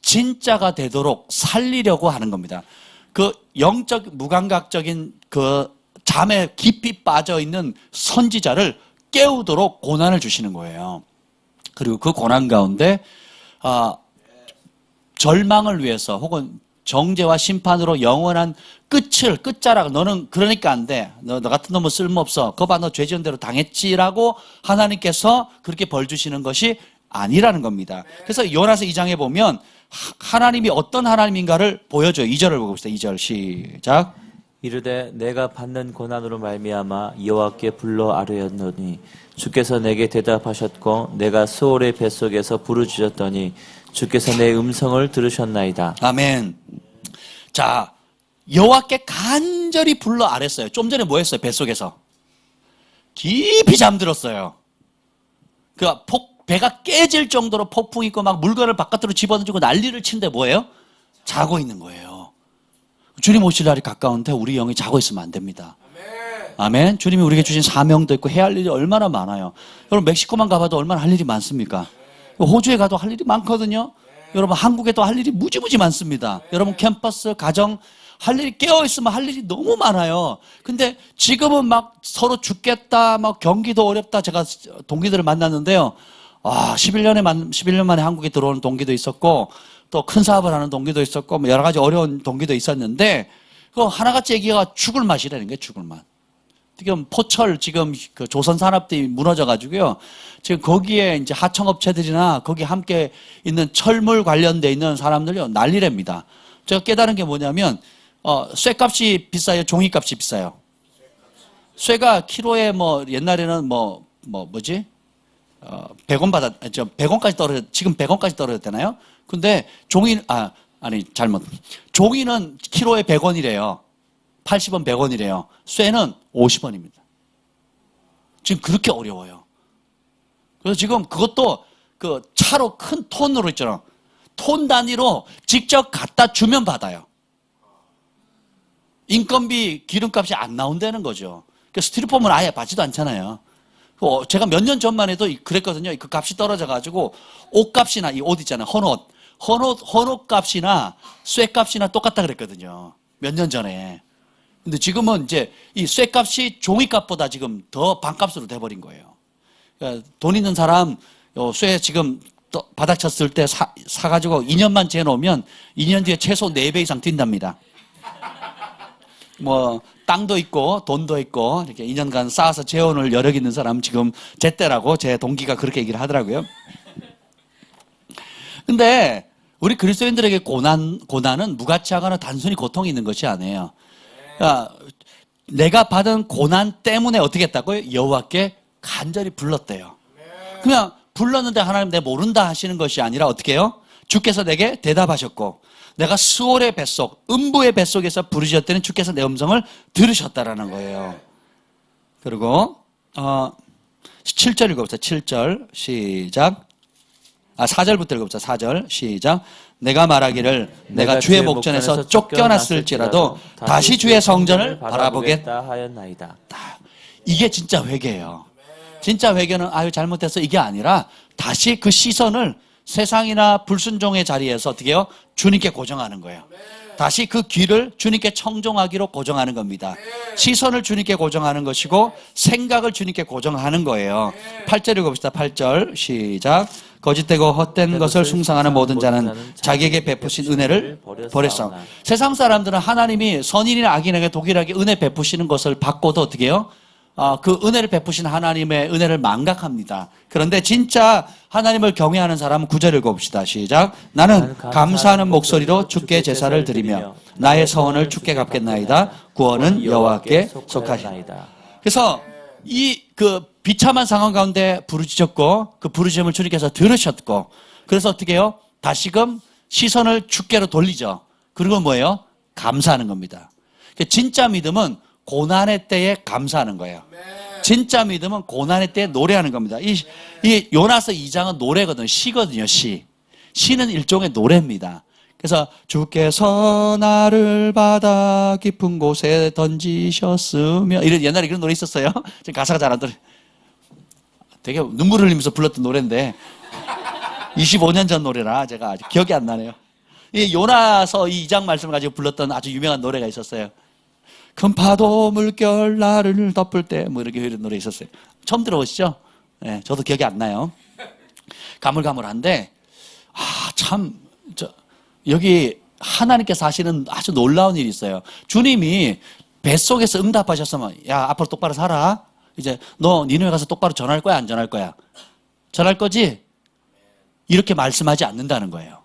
진짜가 되도록 살리려고 하는 겁니다. 그 영적, 무감각적인 그 잠에 깊이 빠져 있는 선지자를 깨우도록 고난을 주시는 거예요. 그리고 그 고난 가운데, 절망을 위해서 혹은 정죄와 심판으로 영원한 끝자락, 너는 그러니까 안 돼. 너 같은 놈은 쓸모없어. 거 봐, 너 죄 지은 대로 당했지라고 하나님께서 그렇게 벌 주시는 것이 아니라는 겁니다. 그래서 요나서 2장에 보면 하나님이 어떤 하나님인가를 보여줘요. 2절을 보고 봅시다. 2절 시작. 이르되 내가 받는 고난으로 말미암아 여호와께 불러 아뢰었노니 주께서 내게 대답하셨고 내가 수월의 뱃속에서 부르짖었더니 주께서 내 음성을 들으셨나이다. 아멘. 자, 여호와께 간절히 불러 아랬어요. 좀 전에 뭐 했어요? 뱃속에서 깊이 잠들었어요. 배가 깨질 정도로 폭풍이 있고 막 물건을 바깥으로 집어던지고 난리를 치는데 뭐예요? 자고 있는 거예요. 주님 오실 날이 가까운데 우리 영이 자고 있으면 안 됩니다. 아멘. 주님이 우리에게 주신 사명도 있고 해야 할 일이 얼마나 많아요. 여러분 멕시코만 가봐도 얼마나 할 일이 많습니까? 호주에 가도 할 일이 많거든요. 여러분 한국에도 할 일이 무지무지 많습니다. 여러분 캠퍼스, 가정 할 일이 깨어있으면 할 일이 너무 많아요. 근데 지금은 막 서로 죽겠다, 막 경기도 어렵다. 제가 동기들을 만났는데요. 11년 만에 한국에 들어오는 동기도 있었고, 또 큰 사업을 하는 동기도 있었고, 여러 가지 어려운 동기도 있었는데, 그 하나같이 얘기가 죽을 맛이라는 거예요, 죽을 맛. 지금 포철, 지금 그 조선산업들이 무너져가지고요. 지금 거기에 이제 하청업체들이나 거기 함께 있는 철물 관련돼 있는 사람들이요, 난리랍니다. 제가 깨달은 게 뭐냐면, 쇠값이 비싸요, 종이값이 비싸요. 쇠가 키로에 옛날에는 100원까지 지금 100원까지 떨어졌잖아요. 근데 종이는 키로에 100원이래요. 80원, 100원이래요. 쇠는 50원입니다. 지금 그렇게 어려워요. 그래서 지금 그것도 그 차로 큰 톤으로 있잖아. 톤 단위로 직접 갖다 주면 받아요. 인건비, 기름값이 안 나온다는 거죠. 그러니까 스티로폼은 아예 받지도 않잖아요. 제가 몇 년 전만 해도 그랬거든요. 그 값이 떨어져가지고 옷값이나 이 옷 있잖아요. 헌옷 값이나 쇠값이나 똑같다 그랬거든요. 몇 년 전에. 근데 지금은 이제 이 쇠값이 종이값보다 지금 더 반값으로 돼버린 거예요. 그러니까 돈 있는 사람 쇠 지금 바닥 쳤을 때 사가지고 2년만 재놓으면 2년 뒤에 최소 4배 이상 뛴답니다. 뭐 땅도 있고 돈도 있고 이렇게 2년간 쌓아서 재혼을 여력 있는 사람 지금 제 때라고 제 동기가 그렇게 얘기를 하더라고요. 근데 우리 그리스도인들에게 고난은 무가치하거나 단순히 고통이 있는 것이 아니에요. 그러니까 내가 받은 고난 때문에 어떻게 했다고요? 여호와께 간절히 불렀대요. 그냥 불렀는데 하나님 내 모른다 하시는 것이 아니라 어떻게 해요? 주께서 내게 대답하셨고 내가 수월의 뱃속, 음부의 뱃속에서 부르짖었더니 주께서 내 음성을 들으셨다라는 거예요. 그리고 7절 읽어보세요. 7절 시작. 4절부터 읽어보자. 4절 시작. 내가 말하기를 내가 주의 목전에서 쫓겨났을지라도 다시 주의 성전을 바라보겠다 하였나이다. 이게 진짜 회개예요. 진짜 회개는 아유 잘못했어 이게 아니라 다시 그 시선을 세상이나 불순종의 자리에서 어떻게 해요? 주님께 고정하는 거예요. 다시 그 귀를 주님께 청종하기로 고정하는 겁니다. 시선을 주님께 고정하는 것이고 생각을 주님께 고정하는 거예요. 8절 읽어봅시다. 8절 시작. 거짓되고 헛된 것을 숭상하는 모든 자는 자기에게 베푸신 은혜를 버렸어. 세상 사람들은 하나님이 선인이나 악인에게 동일하게 은혜 베푸시는 것을 받고도 어떻게 해요? 그 은혜를 베푸신 하나님의 은혜를 망각합니다. 그런데 진짜 하나님을 경외하는 사람은 9절 읽어봅시다. 시작. 나는 감사하는 목소리로 주께 제사를 드리며 나의 서원을 주께 갚겠나이다. 구원은 여호와께 속하시나이다. 그래서 이 비참한 상황 가운데 부르짖었고 그 부르짖음을 주님께서 들으셨고 그래서 어떻게 해요? 다시금 시선을 주께로 돌리죠. 그리고 뭐예요? 감사하는 겁니다. 진짜 믿음은 고난의 때에 감사하는 거예요. 진짜 믿음은 고난의 때에 노래하는 겁니다. 이 요나서 2장은 노래거든요. 시거든요. 시는 일종의 노래입니다. 그래서 주께서 나를 바다 깊은 곳에 던지셨으며 이런 옛날에 그런 노래 있었어요. 지금 가사가 잘 안 들어요. 되게 눈물 흘리면서 불렀던 노래인데 25년 전 노래라 제가 아직 기억이 안 나네요. 이 요나서 2장 말씀을 가지고 불렀던 아주 유명한 노래가 있었어요. 큰 파도 물결 나를 덮을 때 뭐 이렇게 이런 노래 있었어요. 처음 들어보시죠? 네, 저도 기억이 안 나요. 가물가물한데 여기 하나님께서 하시는 아주 놀라운 일이 있어요. 주님이 뱃속에서 응답하셨으면 야 앞으로 똑바로 살아. 이제 너 니네에 가서 똑바로 전할 거야 안 전할 거야? 전할 거지? 이렇게 말씀하지 않는다는 거예요.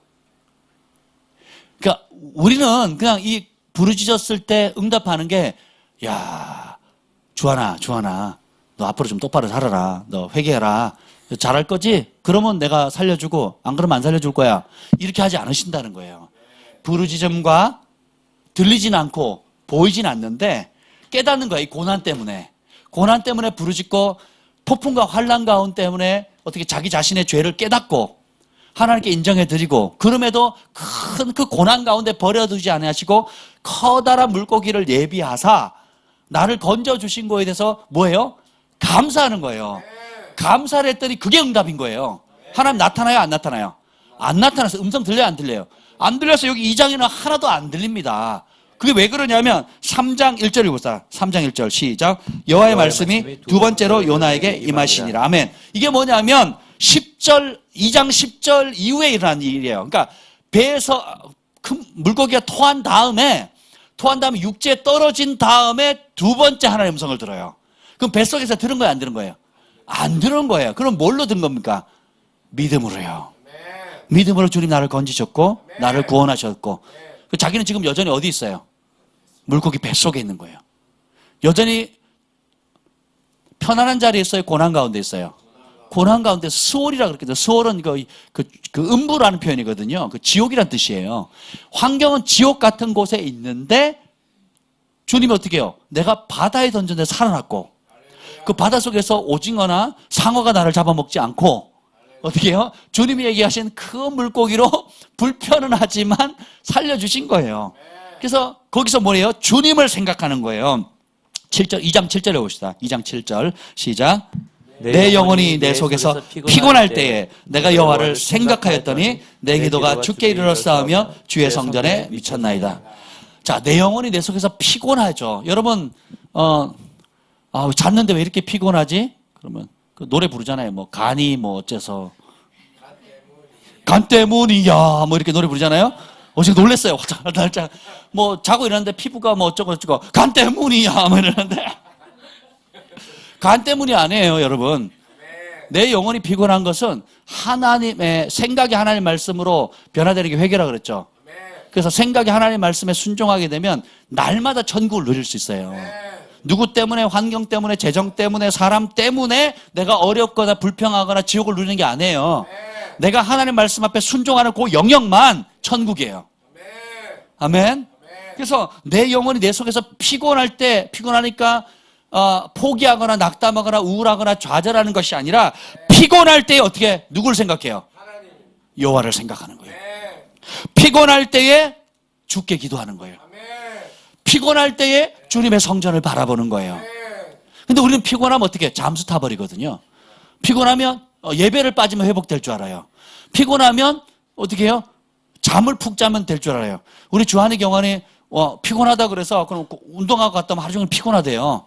그러니까 우리는 그냥 이 부르짖었을 때 응답하는 게 야 주하나 너 앞으로 좀 똑바로 살아라. 너 회개해라. 잘할 거지? 그러면 내가 살려주고 안 그러면 안 살려줄 거야. 이렇게 하지 않으신다는 거예요. 부르짖음과 들리진 않고 보이진 않는데 깨닫는 거야. 이 고난 때문에 부르짖고 폭풍과 환난 가운 때문에 어떻게 자기 자신의 죄를 깨닫고 하나님께 인정해드리고 그럼에도 큰 그 고난 가운데 버려두지 않으시고 커다란 물고기를 예비하사 나를 건져주신 거에 대해서 뭐예요? 감사하는 거예요. 감사를 했더니 그게 응답인 거예요. 하나님 나타나요? 안 나타나요? 안 나타나서 음성 들려요? 안 들려요? 안 들려서 여기 2장에는 하나도 안 들립니다. 그게 왜 그러냐면 3장 1절 읽어보자. 3장 1절 시작. 여호와의 말씀이 두 번째로 요나에게 임하시니라. 아멘. 이게 뭐냐면 2장 10절 이후에 일어난 일이에요. 그러니까 배에서 큰 물고기가 토한 다음에 육지에 떨어진 다음에 두 번째 하나님의 음성을 들어요. 그럼 뱃속에서 들은 거예요? 안 들은 거예요? 안 들은 거예요. 그럼 뭘로 든 겁니까? 믿음으로요. 믿음으로 주님 나를 건지셨고 나를 구원하셨고 자기는 지금 여전히 어디 있어요? 물고기 뱃속에 있는 거예요. 여전히 편안한 자리에 있어요? 고난 가운데 있어요? 고난 가운데 수월이라 그랬거든요. 수월은 그 음부라는 표현이거든요. 그 지옥이란 뜻이에요. 환경은 지옥 같은 곳에 있는데 주님이 어떻게 해요? 내가 바다에 던졌는데 살아났고 그 바다 속에서 오징어나 상어가 나를 잡아먹지 않고 어떻게 해요? 주님이 얘기하신 그 물고기로 불편은 하지만 살려주신 거예요. 그래서 거기서 뭐래요? 주님을 생각하는 거예요. 2장 7절에 봅시다. 2장 7절 시작. 내 영혼이 내 속에서 피곤할 때에 내가 여호와를 생각하였더니 내 기도가 주께 이르렀사오며 주의 성전에 미쳤나이다. 자, 내 영혼이 내 속에서 피곤하죠. 여러분 잤는데 왜 이렇게 피곤하지? 그러면 그 노래 부르잖아요. 뭐 간이 뭐 어째서 간 때문이야 뭐 이렇게 노래 부르잖아요. 어제 놀랬어요. 날짜 뭐 자고 일어났는데 피부가 뭐 어쩌고 간 때문이야 뭐 이러는데 간 때문이 아니에요, 여러분. 내 영혼이 피곤한 것은 하나님의 생각이 하나님 말씀으로 변화되는 게 회개라 그랬죠. 그래서 생각이 하나님 말씀에 순종하게 되면 날마다 천국을 누릴 수 있어요. 누구 때문에, 환경 때문에, 재정 때문에, 사람 때문에 내가 어렵거나 불평하거나 지옥을 누리는 게 아니에요. 내가 하나님 말씀 앞에 순종하는 그 영역만 천국이에요. 아멘. 그래서 내 영혼이 내 속에서 피곤하니까 포기하거나 낙담하거나 우울하거나 좌절하는 것이 아니라 피곤할 때에 어떻게 누구를 생각해요? 여호와를 생각하는 거예요. 피곤할 때에 주께 기도하는 거예요. 피곤할 때에 주님의 성전을 바라보는 거예요. 근데 우리는 피곤하면 어떻게 잠수 타버리거든요. 피곤하면 예배를 빠지면 회복될 줄 알아요. 피곤하면 어떻게 해요? 잠을 푹 자면 될 줄 알아요. 우리 주한의 경환이 피곤하다 그래서 그럼 운동하고 갔다 오면 하루 종일 피곤하대요.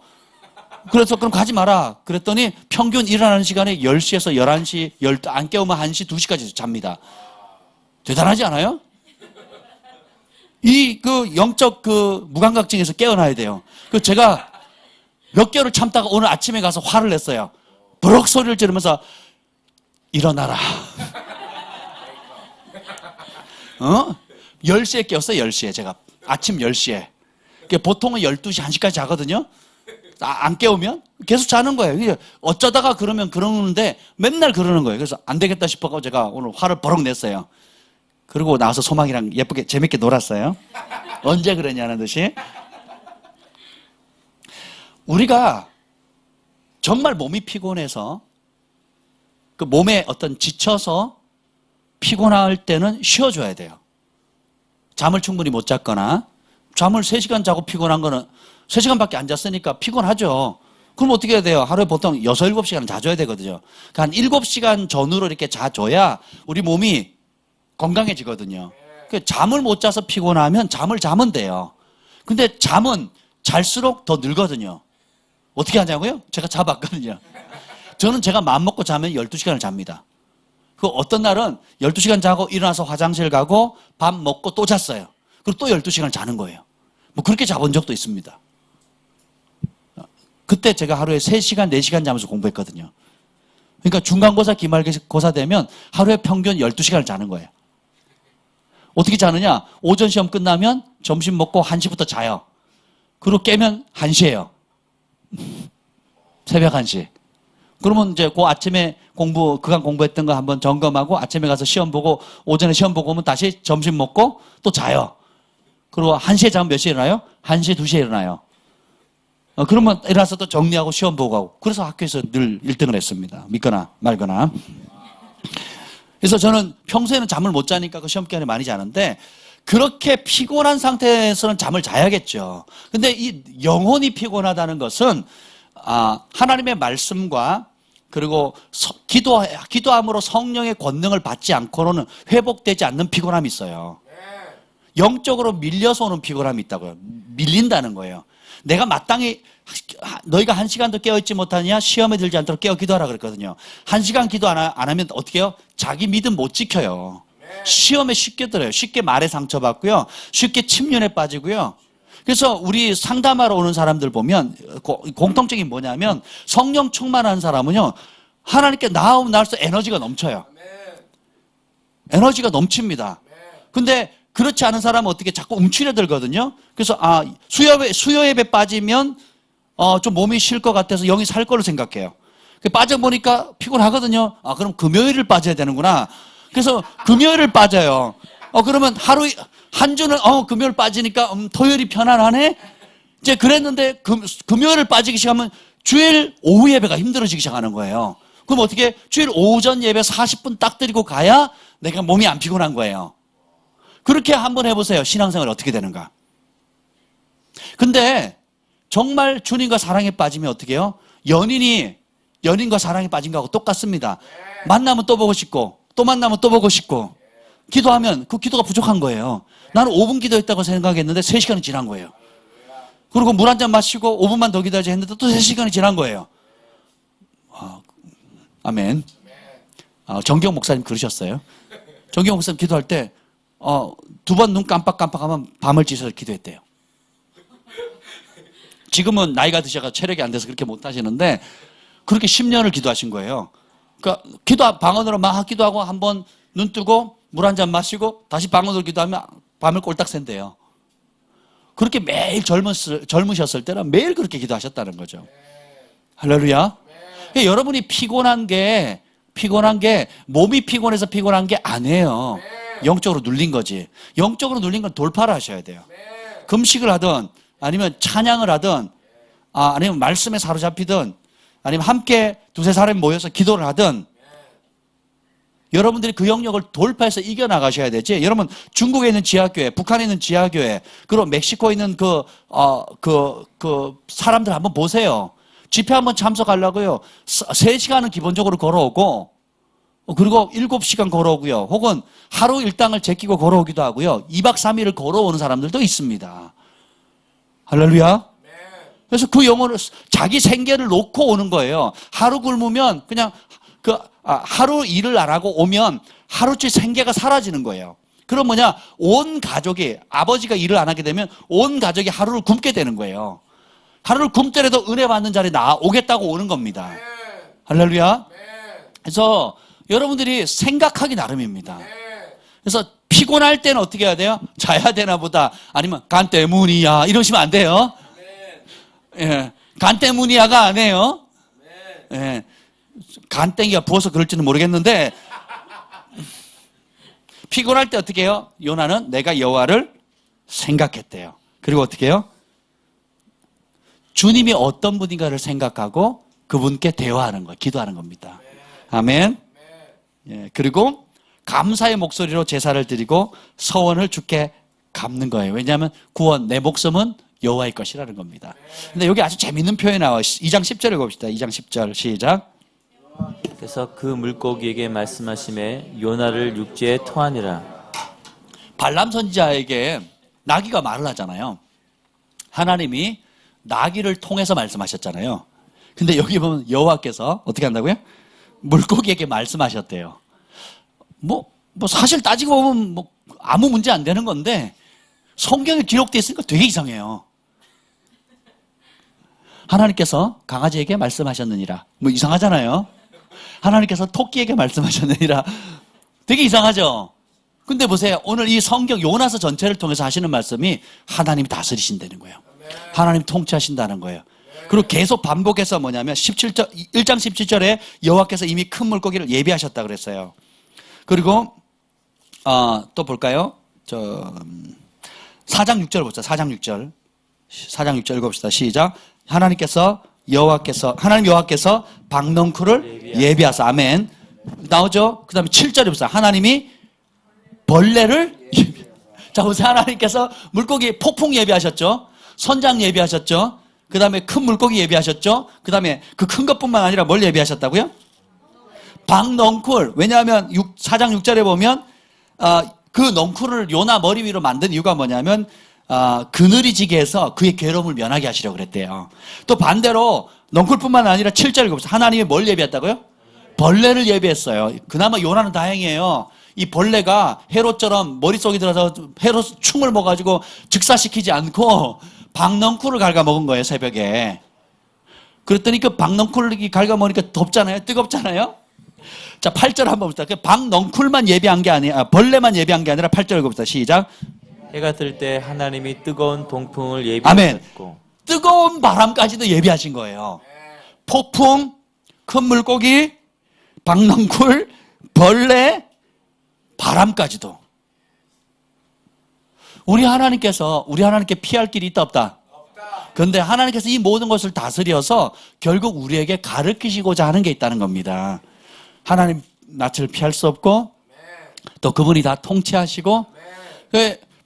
그래서 그럼 가지 마라. 그랬더니 평균 일어나는 시간이 10시에서 11시, 안 깨우면 1시, 2시까지 잡니다. 대단하지 않아요? 영적 무감각증에서 깨어나야 돼요. 제가 몇 개월을 참다가 오늘 아침에 가서 화를 냈어요. 버럭 소리를 지르면서 일어나라. 10시에 깨웠어요, 10시에 제가. 아침 10시에. 보통은 12시, 1시까지 자거든요. 안 깨우면 계속 자는 거예요. 어쩌다가 그러는데 맨날 그러는 거예요. 그래서 안 되겠다 싶어서 제가 오늘 화를 버럭 냈어요. 그리고 나와서 소망이랑 예쁘게 재밌게 놀았어요. 언제 그러냐는 듯이. 우리가 정말 몸이 피곤해서 그 몸에 지쳐서 피곤할 때는 쉬어줘야 돼요. 잠을 충분히 못 잤거나 잠을 3시간 자고 피곤한 거는 3시간밖에 안 잤으니까 피곤하죠. 그럼 어떻게 해야 돼요? 하루에 보통 6, 7시간은 자줘야 되거든요. 그러니까 한 7시간 전후로 이렇게 자줘야 우리 몸이 건강해지거든요. 잠을 못 자서 피곤하면 잠을 자면 돼요. 근데 잠은 잘수록 더 늘거든요. 어떻게 하냐고요? 제가 자봤거든요. 저는 제가 마음먹고 자면 12시간을 잡니다. 어떤 날은 12시간 자고 일어나서 화장실 가고 밥 먹고 또 잤어요. 그리고 또 12시간을 자는 거예요. 뭐 그렇게 자본 적도 있습니다. 그때 제가 하루에 3시간, 4시간 자면서 공부했거든요. 그러니까 중간고사, 기말고사 되면 하루에 평균 12시간을 자는 거예요. 어떻게 자느냐? 오전 시험 끝나면 점심 먹고 1시부터 자요. 그리고 깨면 1시예요. 새벽 1시. 그러면 이제 그 아침에 그간 공부했던 거 한번 점검하고 아침에 가서 시험 보고 오전에 시험 보고 오면 다시 점심 먹고 또 자요. 그리고 1시에 자면 몇 시에 일어나요? 1시, 2시에 일어나요. 그러면 일어나서 또 정리하고 시험 보고 하고. 그래서 학교에서 늘 1등을 했습니다. 믿거나 말거나. 그래서 저는 평소에는 잠을 못 자니까 그 시험 기간에 많이 자는데 그렇게 피곤한 상태에서는 잠을 자야겠죠. 근데 이 영혼이 피곤하다는 것은 하나님의 말씀과 그리고 기도함으로 성령의 권능을 받지 않고는 회복되지 않는 피곤함이 있어요. 영적으로 밀려서 오는 피곤함이 있다고요. 밀린다는 거예요. 내가 마땅히 너희가 1시간도 깨어있지 못하냐? 시험에 들지 않도록 깨어 기도하라 그랬거든요. 1시간 기도 안 하면 어떻게 해요? 자기 믿음 못 지켜요. 시험에 쉽게 들어요. 쉽게 말에 상처받고요. 쉽게 침륜에 빠지고요. 그래서 우리 상담하러 오는 사람들 보면 공통점이 뭐냐면 성령 충만한 사람은요. 하나님께 나아오면 나올수록 에너지가 넘쳐요. 에너지가 넘칩니다. 근데 그렇지 않은 사람은 어떻게 자꾸 움츠려 들거든요. 그래서 수요 예배 빠지면 좀 몸이 쉴 것 같아서 영이 살 걸로 생각해요. 빠져보니까 피곤하거든요. 그럼 금요일을 빠져야 되는구나. 그래서 금요일을 빠져요. 그러면 한 주는 금요일 빠지니까 토요일이 편안하네. 이제 그랬는데 금요일을 빠지기 시작하면 주일 오후 예배가 힘들어지기 시작하는 거예요. 그럼 어떻게 주일 오전 예배 40분 딱 드리고 가야 내가 몸이 안 피곤한 거예요. 그렇게 한번 해보세요. 신앙생활이 어떻게 되는가. 근데 정말 주님과 사랑에 빠지면 어떻게 해요? 연인과 사랑에 빠진 거하고 똑같습니다. 만나면 또 보고 싶고 또 만나면 또 보고 싶고 기도하면 그 기도가 부족한 거예요. 나는 5분 기도했다고 생각했는데 3시간이 지난 거예요. 그리고 물 한 잔 마시고 5분만 더 기도하자 했는데 또 3시간이 지난 거예요. 아멘. 정경 목사님 그러셨어요. 정경 목사님 기도할 때 두 번 눈 깜빡깜빡하면 밤을 지새서 기도했대요. 지금은 나이가 드셔서 체력이 안 돼서 그렇게 못 하시는데 그렇게 10년을 기도하신 거예요. 그러니까 방언으로 막 기도하고 한번 눈 뜨고 물 한 잔 마시고 다시 방언으로 기도하면 밤을 꼴딱 샌대요. 그렇게 매일 젊으셨을 때는 매일 그렇게 기도하셨다는 거죠. 할렐루야. 그러니까 여러분이 피곤한 게 몸이 피곤해서 피곤한 게 아니에요. 영적으로 눌린 거지. 영적으로 눌린 건 돌파를 하셔야 돼요. 금식을 하든 아니면 찬양을 하든 아니면 말씀에 사로잡히든 아니면 함께 두세 사람이 모여서 기도를 하든 여러분들이 그 영역을 돌파해서 이겨나가셔야 되지. 여러분 중국에 있는 지하교회, 북한에 있는 지하교회, 그리고 멕시코에 있는 그 사람들 한번 보세요. 집회 한번 참석하려고요. 3시간은 기본적으로 걸어오고 그리고 7시간 걸어오고요. 혹은 하루 일당을 제끼고 걸어오기도 하고요. 2박 3일을 걸어오는 사람들도 있습니다. 할렐루야. 그래서 그 영혼을 자기 생계를 놓고 오는 거예요. 하루 굶으면 그냥 하루 일을 안 하고 오면 하루치 생계가 사라지는 거예요. 그럼 뭐냐? 온 가족이 아버지가 일을 안 하게 되면 온 가족이 하루를 굶게 되는 거예요. 하루를 굶더라도 은혜 받는 자리에 오겠다고 오는 겁니다. 할렐루야. 그래서 여러분들이 생각하기 나름입니다. 그래서 피곤할 때는 어떻게 해야 돼요? 자야 되나 보다. 아니면 간 때문이야 이러시면 안 돼요. 예, 간 때문이야가 아니에요. 예, 간땡이가 부어서 그럴지는 모르겠는데 피곤할 때 어떻게 해요? 요나는 내가 여호와를 생각했대요. 그리고 어떻게 해요? 주님이 어떤 분인가를 생각하고 그분께 대화하는 거예요. 기도하는 겁니다. 아멘. 예, 그리고 감사의 목소리로 제사를 드리고 서원을 주께 갚는 거예요. 왜냐하면 구원, 내 목숨은 여호와의 것이라는 겁니다. 근데 여기 아주 재밌는 표현이 나와요. 2장 10절 읽어봅시다. 2장 10절 시작. 그래서 그 물고기에게 말씀하시매 요나를 육지에 토하니라. 발람 선지자에게 나귀가 말을 하잖아요. 하나님이 나귀를 통해서 말씀하셨잖아요. 근데 여기 보면 여호와께서 어떻게 한다고요? 물고기에게 말씀하셨대요. 뭐 사실 따지고 보면 아무 문제 안 되는 건데 성경에 기록되어 있으니까 되게 이상해요. 하나님께서 강아지에게 말씀하셨느니라. 이상하잖아요. 하나님께서 토끼에게 말씀하셨느니라. 되게 이상하죠. 근데 보세요. 오늘 이 성경 요나서 전체를 통해서 하시는 말씀이 하나님이 다스리신다는 거예요. 하나님 통치하신다는 거예요. 그리고 계속 반복해서 뭐냐면 17절, 1장 17절에 여호와께서 이미 큰 물고기를 예비하셨다 그랬어요. 그리고 또 볼까요? 4장 6절 보자. 4장 6절. 4장 6절 읽어봅시다. 시작. 하나님 여호와께서 박넝쿨을 예비하사. 아멘. 나오죠? 그 다음에 7절에 보세요. 하나님이 벌레를 자, 보세요. 하나님께서 물고기 폭풍 예비하셨죠? 선장 예비하셨죠? 그 다음에 큰 물고기 예비하셨죠? 그 다음에 그 큰 것뿐만 아니라 뭘 예비하셨다고요? 박넝쿨. 왜냐하면 4장 6절에 보면 그 넝쿨을 요나 머리 위로 만든 이유가 뭐냐면 그늘이 지게 해서 그의 괴로움을 면하게 하시려고 그랬대요. 또 반대로 넝쿨뿐만 아니라 7절 읽어보세요. 하나님이 뭘 예비했다고요? 벌레를 예비했어요. 그나마 요나는 다행이에요. 이 벌레가 헤롯처럼 머릿속에 들어서 헤롯 충을 먹어가지고 즉사시키지 않고 박넝쿨을 갉아먹은 거예요. 새벽에. 그랬더니 그 박넝쿨이 갉아먹으니까 덥잖아요. 뜨겁잖아요. 자, 8절 한번 봅시다. 그 박넝쿨만 예비한 게 아니라 벌레만 예비한 게 아니라 8절 읽어봅시다. 시작. 해가 뜰 때 하나님이 뜨거운 동풍을 아멘. 예비하셨고 뜨거운 바람까지도 예비하신 거예요. 폭풍, 큰 물고기, 박넝쿨, 벌레, 바람까지도. 우리 하나님께 피할 길이 있다 없다? 그런데 하나님께서 이 모든 것을 다스려서 결국 우리에게 가르치시고자 하는 게 있다는 겁니다. 하나님 낯을 피할 수 없고 또 그분이 다 통치하시고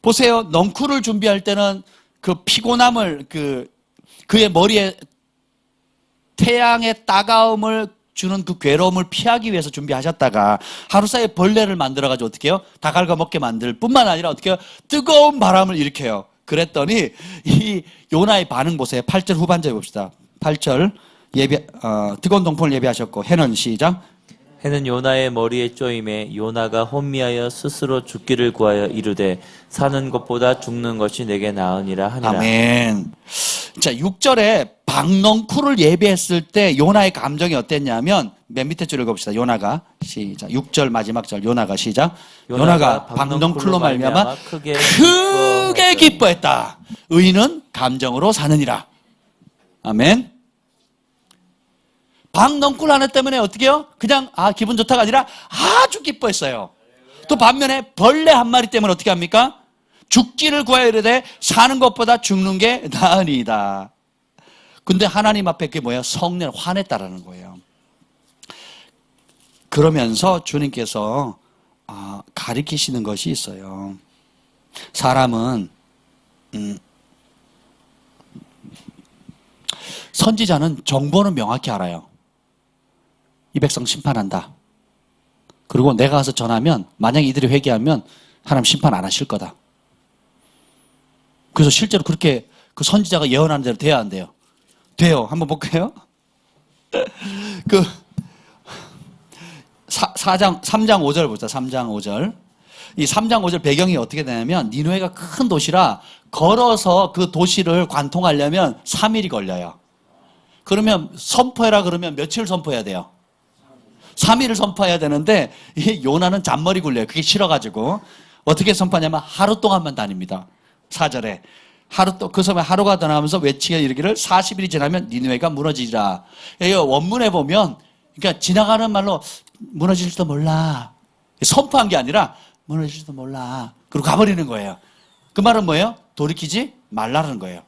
보세요. 넝쿨을 준비할 때는 그 피곤함을 그의 머리에 태양의 따가움을 주는 그 괴로움을 피하기 위해서 준비하셨다가 하루 사이에 벌레를 만들어가지고 어떻게 해요? 다 갉아먹게 만들 뿐만 아니라 어떻게 해요? 뜨거운 바람을 일으켜요. 그랬더니 이 요나의 반응 보세요. 8절 후반절에 봅시다. 8절 뜨거운 동풍을 예비하셨고 해는 시작. 해는 요나의 머리에 쪼임에 요나가 혼미하여 스스로 죽기를 구하여 이르되 사는 것보다 죽는 것이 내게 나으니라 하니라. 아멘. 자, 6절에 박넝쿨을 예배했을 때 요나의 감정이 어땠냐면 맨 밑에 줄 읽어봅시다. 요나가 시작. 6절 마지막 절 요나가 시작. 요나가 박넝쿨로 말미암아 크게 기뻐했다. 의인은 감정으로 사느니라. 아멘. 박넝쿨 하나 때문에 어떻게 해요? 그냥 기분 좋다가 아니라 아주 기뻐했어요. 또 반면에 벌레 한 마리 때문에 어떻게 합니까? 죽기를 구하여 이르되 사는 것보다 죽는 게 나으니이다. 근데 하나님 앞에 그게 뭐예요? 성령 화냈다라는 거예요. 그러면서 주님께서 가리키시는 것이 있어요. 사람은 선지자는 정보는 명확히 알아요. 이 백성 심판한다. 그리고 내가 가서 전하면 만약에 이들이 회개하면 하나님 심판 안 하실 거다. 그래서 실제로 그렇게 그 선지자가 예언하는 대로 돼야 안 돼요? 돼요. 한번 볼까요? 3장 5절 보자. 3장 5절. 이 3장 5절 배경이 어떻게 되냐면 니느웨가 큰 도시라 걸어서 그 도시를 관통하려면 3일이 걸려요. 그러면 선포해라 그러면 며칠 선포해야 돼요? 3일을 선포해야 되는데 이 요나는 잔머리 굴려요. 그게 싫어가지고 어떻게 선포하냐면 하루 동안만 다닙니다. 4절에 그 섬에 하루가 더 나면서 외치게 이르기를 40일이 지나면 니느웨가 무너지리라. 원문에 보면 그러니까 지나가는 말로 무너질지도 몰라. 선포한 게 아니라 무너질지도 몰라. 그리고 가버리는 거예요. 그 말은 뭐예요? 돌이키지 말라는 거예요.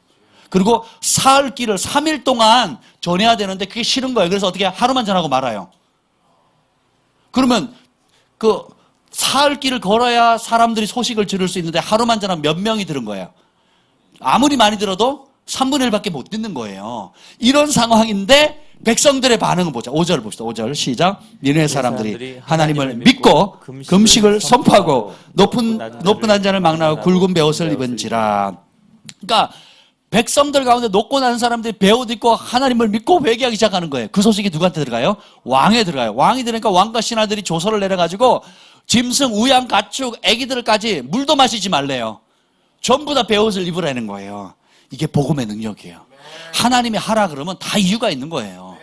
그리고 사흘 길을 3일 동안 전해야 되는데 그게 싫은 거예요. 그래서 어떻게 하루만 전하고 말아요. 그러면 그 사흘 길을 걸어야 사람들이 소식을 들을 수 있는데 하루만 전하면 몇 명이 들은 거예요. 아무리 많이 들어도 3분의 1밖에 못 듣는 거예요. 이런 상황인데 백성들의 반응은 보자. 5절 봅시다. 5절 시작. 니네 사람들이 하나님을 믿고 금식을 선포하고 높은 한 잔을 망라하고 굵은 베옷을 입은지라. 그러니까 백성들 가운데 높고 낮은 사람들이 베옷 입고 하나님을 믿고 회개하기 시작하는 거예요. 그 소식이 누구한테 들어가요? 왕에 들어가요. 왕이 들으니까 왕과 신하들이 조서를 내려가지고 짐승, 우양, 가축, 애기들까지 물도 마시지 말래요. 전부 다 베옷을 입으라는 거예요. 이게 복음의 능력이에요. 하나님이 하라 그러면 다 이유가 있는 거예요.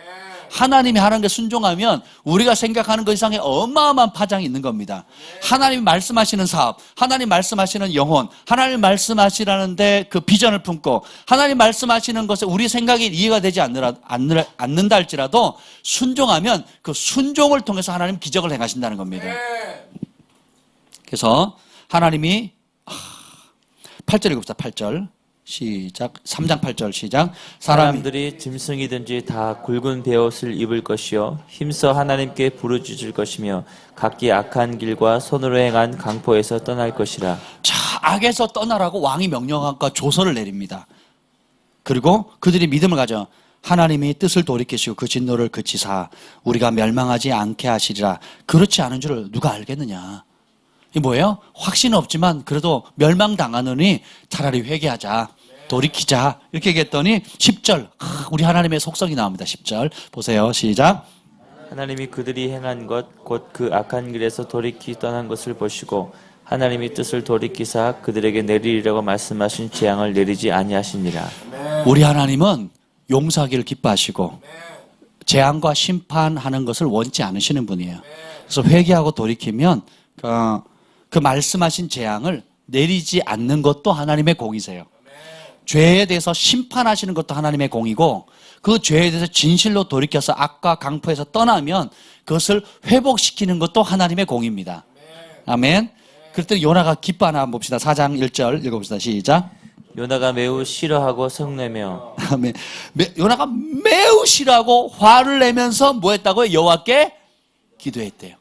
하나님이 하는 게 순종하면 우리가 생각하는 것 이상의 어마어마한 파장이 있는 겁니다. 하나님이 말씀하시는 사업, 하나님 말씀하시는 영혼, 하나님 말씀하시라는데 그 비전을 품고 하나님 말씀하시는 것에 우리 생각이 이해가 되지 않는다 할지라도 순종하면 그 순종을 통해서 하나님 기적을 행하신다는 겁니다. 그래서 하나님이 8절 읽읍시다. 8절 시작. 3장 8절 시작. 사람들이 짐승이든지 다 굵은 베옷을 입을 것이요 힘써 하나님께 부르짖을 것이며 각기 악한 길과 손으로 행한 강포에서 떠날 것이라. 자, 악에서 떠나라고 왕이 명령하니까 조서를 내립니다. 그리고 그들이 믿음을 가져 하나님이 뜻을 돌이키시고 그 진노를 그치사 우리가 멸망하지 않게 하시리라. 그렇지 않은 줄을 누가 알겠느냐. 이 뭐예요? 확신은 없지만 그래도 멸망당하느니 차라리 회개하자, 돌이키자 이렇게 얘기했더니 10절 우리 하나님의 속성이 나옵니다. 10절 보세요. 시작. 하나님이 그들이 행한 것 곧 그 악한 길에서 돌이키 떠난 것을 보시고 하나님이 뜻을 돌이키사 그들에게 내리리라고 말씀하신 재앙을 내리지 아니하시니라. 우리 하나님은 용서하기를 기뻐하시고 재앙과 심판하는 것을 원치 않으시는 분이에요. 그래서 회개하고 돌이키면 그 말씀하신 재앙을 내리지 않는 것도 하나님의 공이세요. 죄에 대해서 심판하시는 것도 하나님의 공이고 그 죄에 대해서 진실로 돌이켜서 악과 강포에서 떠나면 그것을 회복시키는 것도 하나님의 공입니다. 아멘. 그럴 때 요나가 기뻐하나 한번 봅시다. 4장 1절 읽어봅시다. 시작. 요나가 매우 싫어하고 성내며 아멘. 요나가 매우 싫어하고 화를 내면서 뭐 했다고요? 여호와께 기도했대요.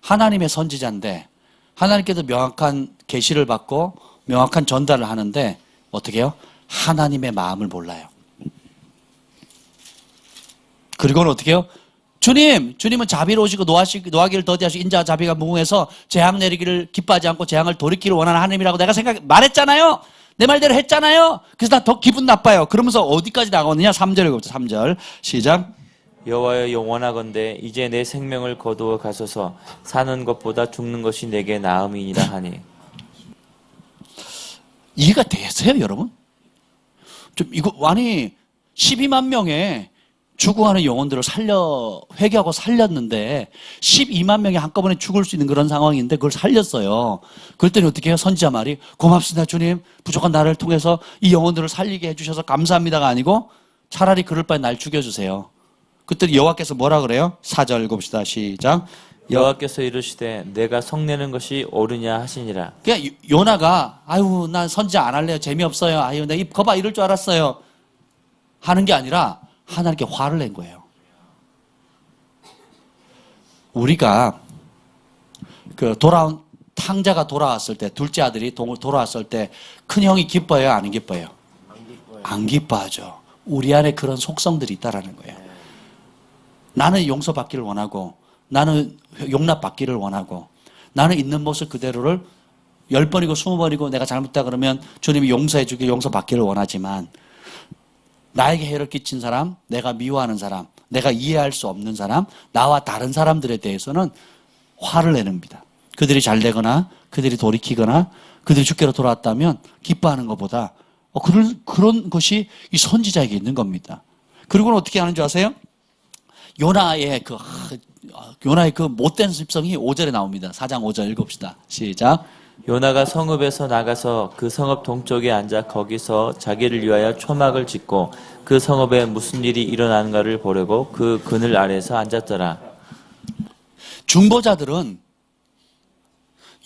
하나님의 선지자인데 하나님께서 명확한 계시를 받고 명확한 전달을 하는데 어떻게 해요? 하나님의 마음을 몰라요. 그리고는 어떻게 해요? 주님은 자비로우시고 노하기를 더디하시고 인자와 자비가 무궁해서 재앙 내리기를 기뻐하지 않고 재앙을 돌이키기를 원하는 하나님이라고 내가 말했잖아요. 내 말대로 했잖아요. 그래서 나 더 기분 나빠요. 그러면서 어디까지 나가느냐? 3절 읽어보자. 3절 시작. 여호와여 영원하건대 이제 내 생명을 거두어 가소서. 사는 것보다 죽는 것이 내게 나음이니라 하니. 이해가 되세요, 여러분? 좀 이거 아니 12만 명의 죽어가는 영혼들을 회개하고 살렸는데 12만 명이 한꺼번에 죽을 수 있는 그런 상황인데 그걸 살렸어요. 그랬더니 어떻게 해요? 선지자 말이 고맙습니다 주님, 부족한 나를 통해서 이 영혼들을 살리게 해주셔서 감사합니다가 아니고 차라리 그럴 바에 날 죽여주세요. 그때 여호와께서 뭐라 그래요? 4절 읽읍시다. 시작. 여호와께서 이르시되 내가 성내는 것이 옳으냐 하시니라. 그냥 요나가 아유 난 선지자 안 할래요, 재미없어요, 아유 나 거봐 이럴 줄 알았어요 하는 게 아니라 하나님께 화를 낸 거예요. 우리가 그 탕자가 돌아왔을 때, 둘째 아들이 돌아왔을 때 큰 형이 기뻐해요, 안 기뻐해요? 안 기뻐하죠. 우리 안에 그런 속성들이 있다라는 거예요. 나는 용서받기를 원하고, 나는 용납받기를 원하고, 나는 있는 모습 그대로를 10번이고 20번이고 내가 잘못했다 그러면 주님이 용서해주기, 용서받기를 원하지만, 나에게 해를 끼친 사람, 내가 미워하는 사람, 내가 이해할 수 없는 사람, 나와 다른 사람들에 대해서는 화를 내는겁니다. 그들이 잘 되거나 그들이 돌이키거나 그들이 주께로 돌아왔다면 기뻐하는 것보다 그런 것이 이 선지자에게 있는 겁니다. 그리고는 어떻게 하는 줄 아세요? 요나의 그 못된 습성이 5절에 나옵니다. 4장 5절 읽읍시다. 시작. 요나가 성읍에서 나가서 그 성읍 동쪽에 앉아 거기서 자기를 위하여 초막을 짓고 그 성읍에 무슨 일이 일어나는가를 보려고 그 그늘 아래에서 앉았더라. 중보자들은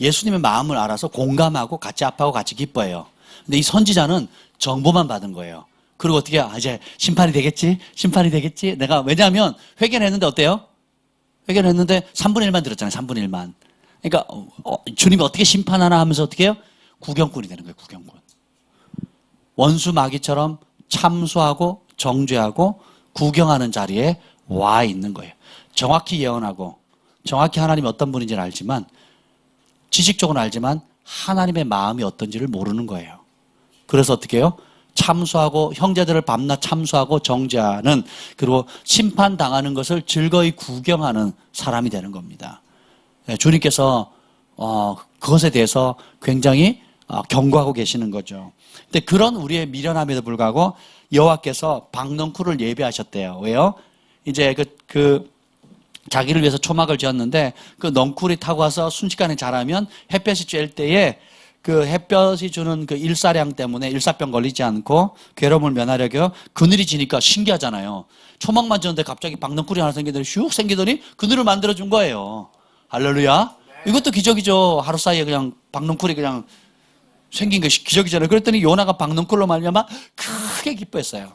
예수님의 마음을 알아서 공감하고 같이 아파하고 같이 기뻐해요. 근데 이 선지자는 정보만 받은 거예요. 그리고 어떻게 이제 심판이 되겠지? 심판이 되겠지? 왜냐하면 회개를 했는데 어때요? 회개를 했는데 3분의 1만 들었잖아요. 3분의 1만. 그러니까 주님이 어떻게 심판하나 하면서 어떻게 해요? 구경꾼이 되는 거예요. 구경꾼. 원수 마귀처럼 참수하고 정죄하고 구경하는 자리에 와 있는 거예요. 정확히 예언하고 정확히 하나님이 어떤 분인지는 알지만 지식적으로는 알지만 하나님의 마음이 어떤지를 모르는 거예요. 그래서 어떻게 해요? 참수하고 형제들을 밤낮 참수하고 정죄하는, 그리고 심판당하는 것을 즐거이 구경하는 사람이 되는 겁니다. 주님께서 그것에 대해서 굉장히 경고하고 계시는 거죠. 근데 그런 우리의 미련함에도 불구하고 여호와께서 박넝쿨을 예비하셨대요. 왜요? 이제 자기를 위해서 초막을 지었는데 그 넝쿨이 타고 와서 순식간에 자라면 햇볕이 쬐일 때에 그 햇볕이 주는 그 일사량 때문에 일사병 걸리지 않고 괴로움을 면하려고 그늘이 지니까 신기하잖아요. 초막만 지었는데 갑자기 박넝쿨이 하나 생기더니 슉 생기더니 그늘을 만들어준 거예요. 할렐루야. 이것도 기적이죠. 하루 사이에 그냥 박넝쿨이 그냥 생긴 것이 기적이잖아요. 그랬더니 요나가 박넝쿨로 말미암아 크게 기뻐했어요.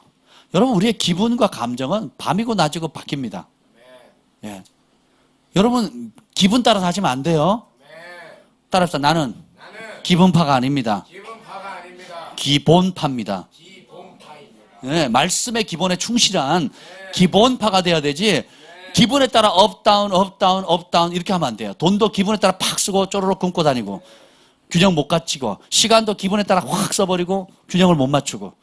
여러분, 우리의 기분과 감정은 밤이고 낮이고 바뀝니다. 예. 여러분, 기분 따라서 하시면 안 돼요. 따라합시다. 나는 기분파가 아닙니다. 기본파입니다. 네, 말씀의 기본에 충실한 기본파가 돼야 되지, 기분에 따라 업 다운 업 다운 업 다운 이렇게 하면 안 돼요. 돈도 기분에 따라 팍 쓰고 쪼르륵 굶고 다니고 균형 못 갖추고, 시간도 기분에 따라 확 써버리고 균형을 못 맞추고,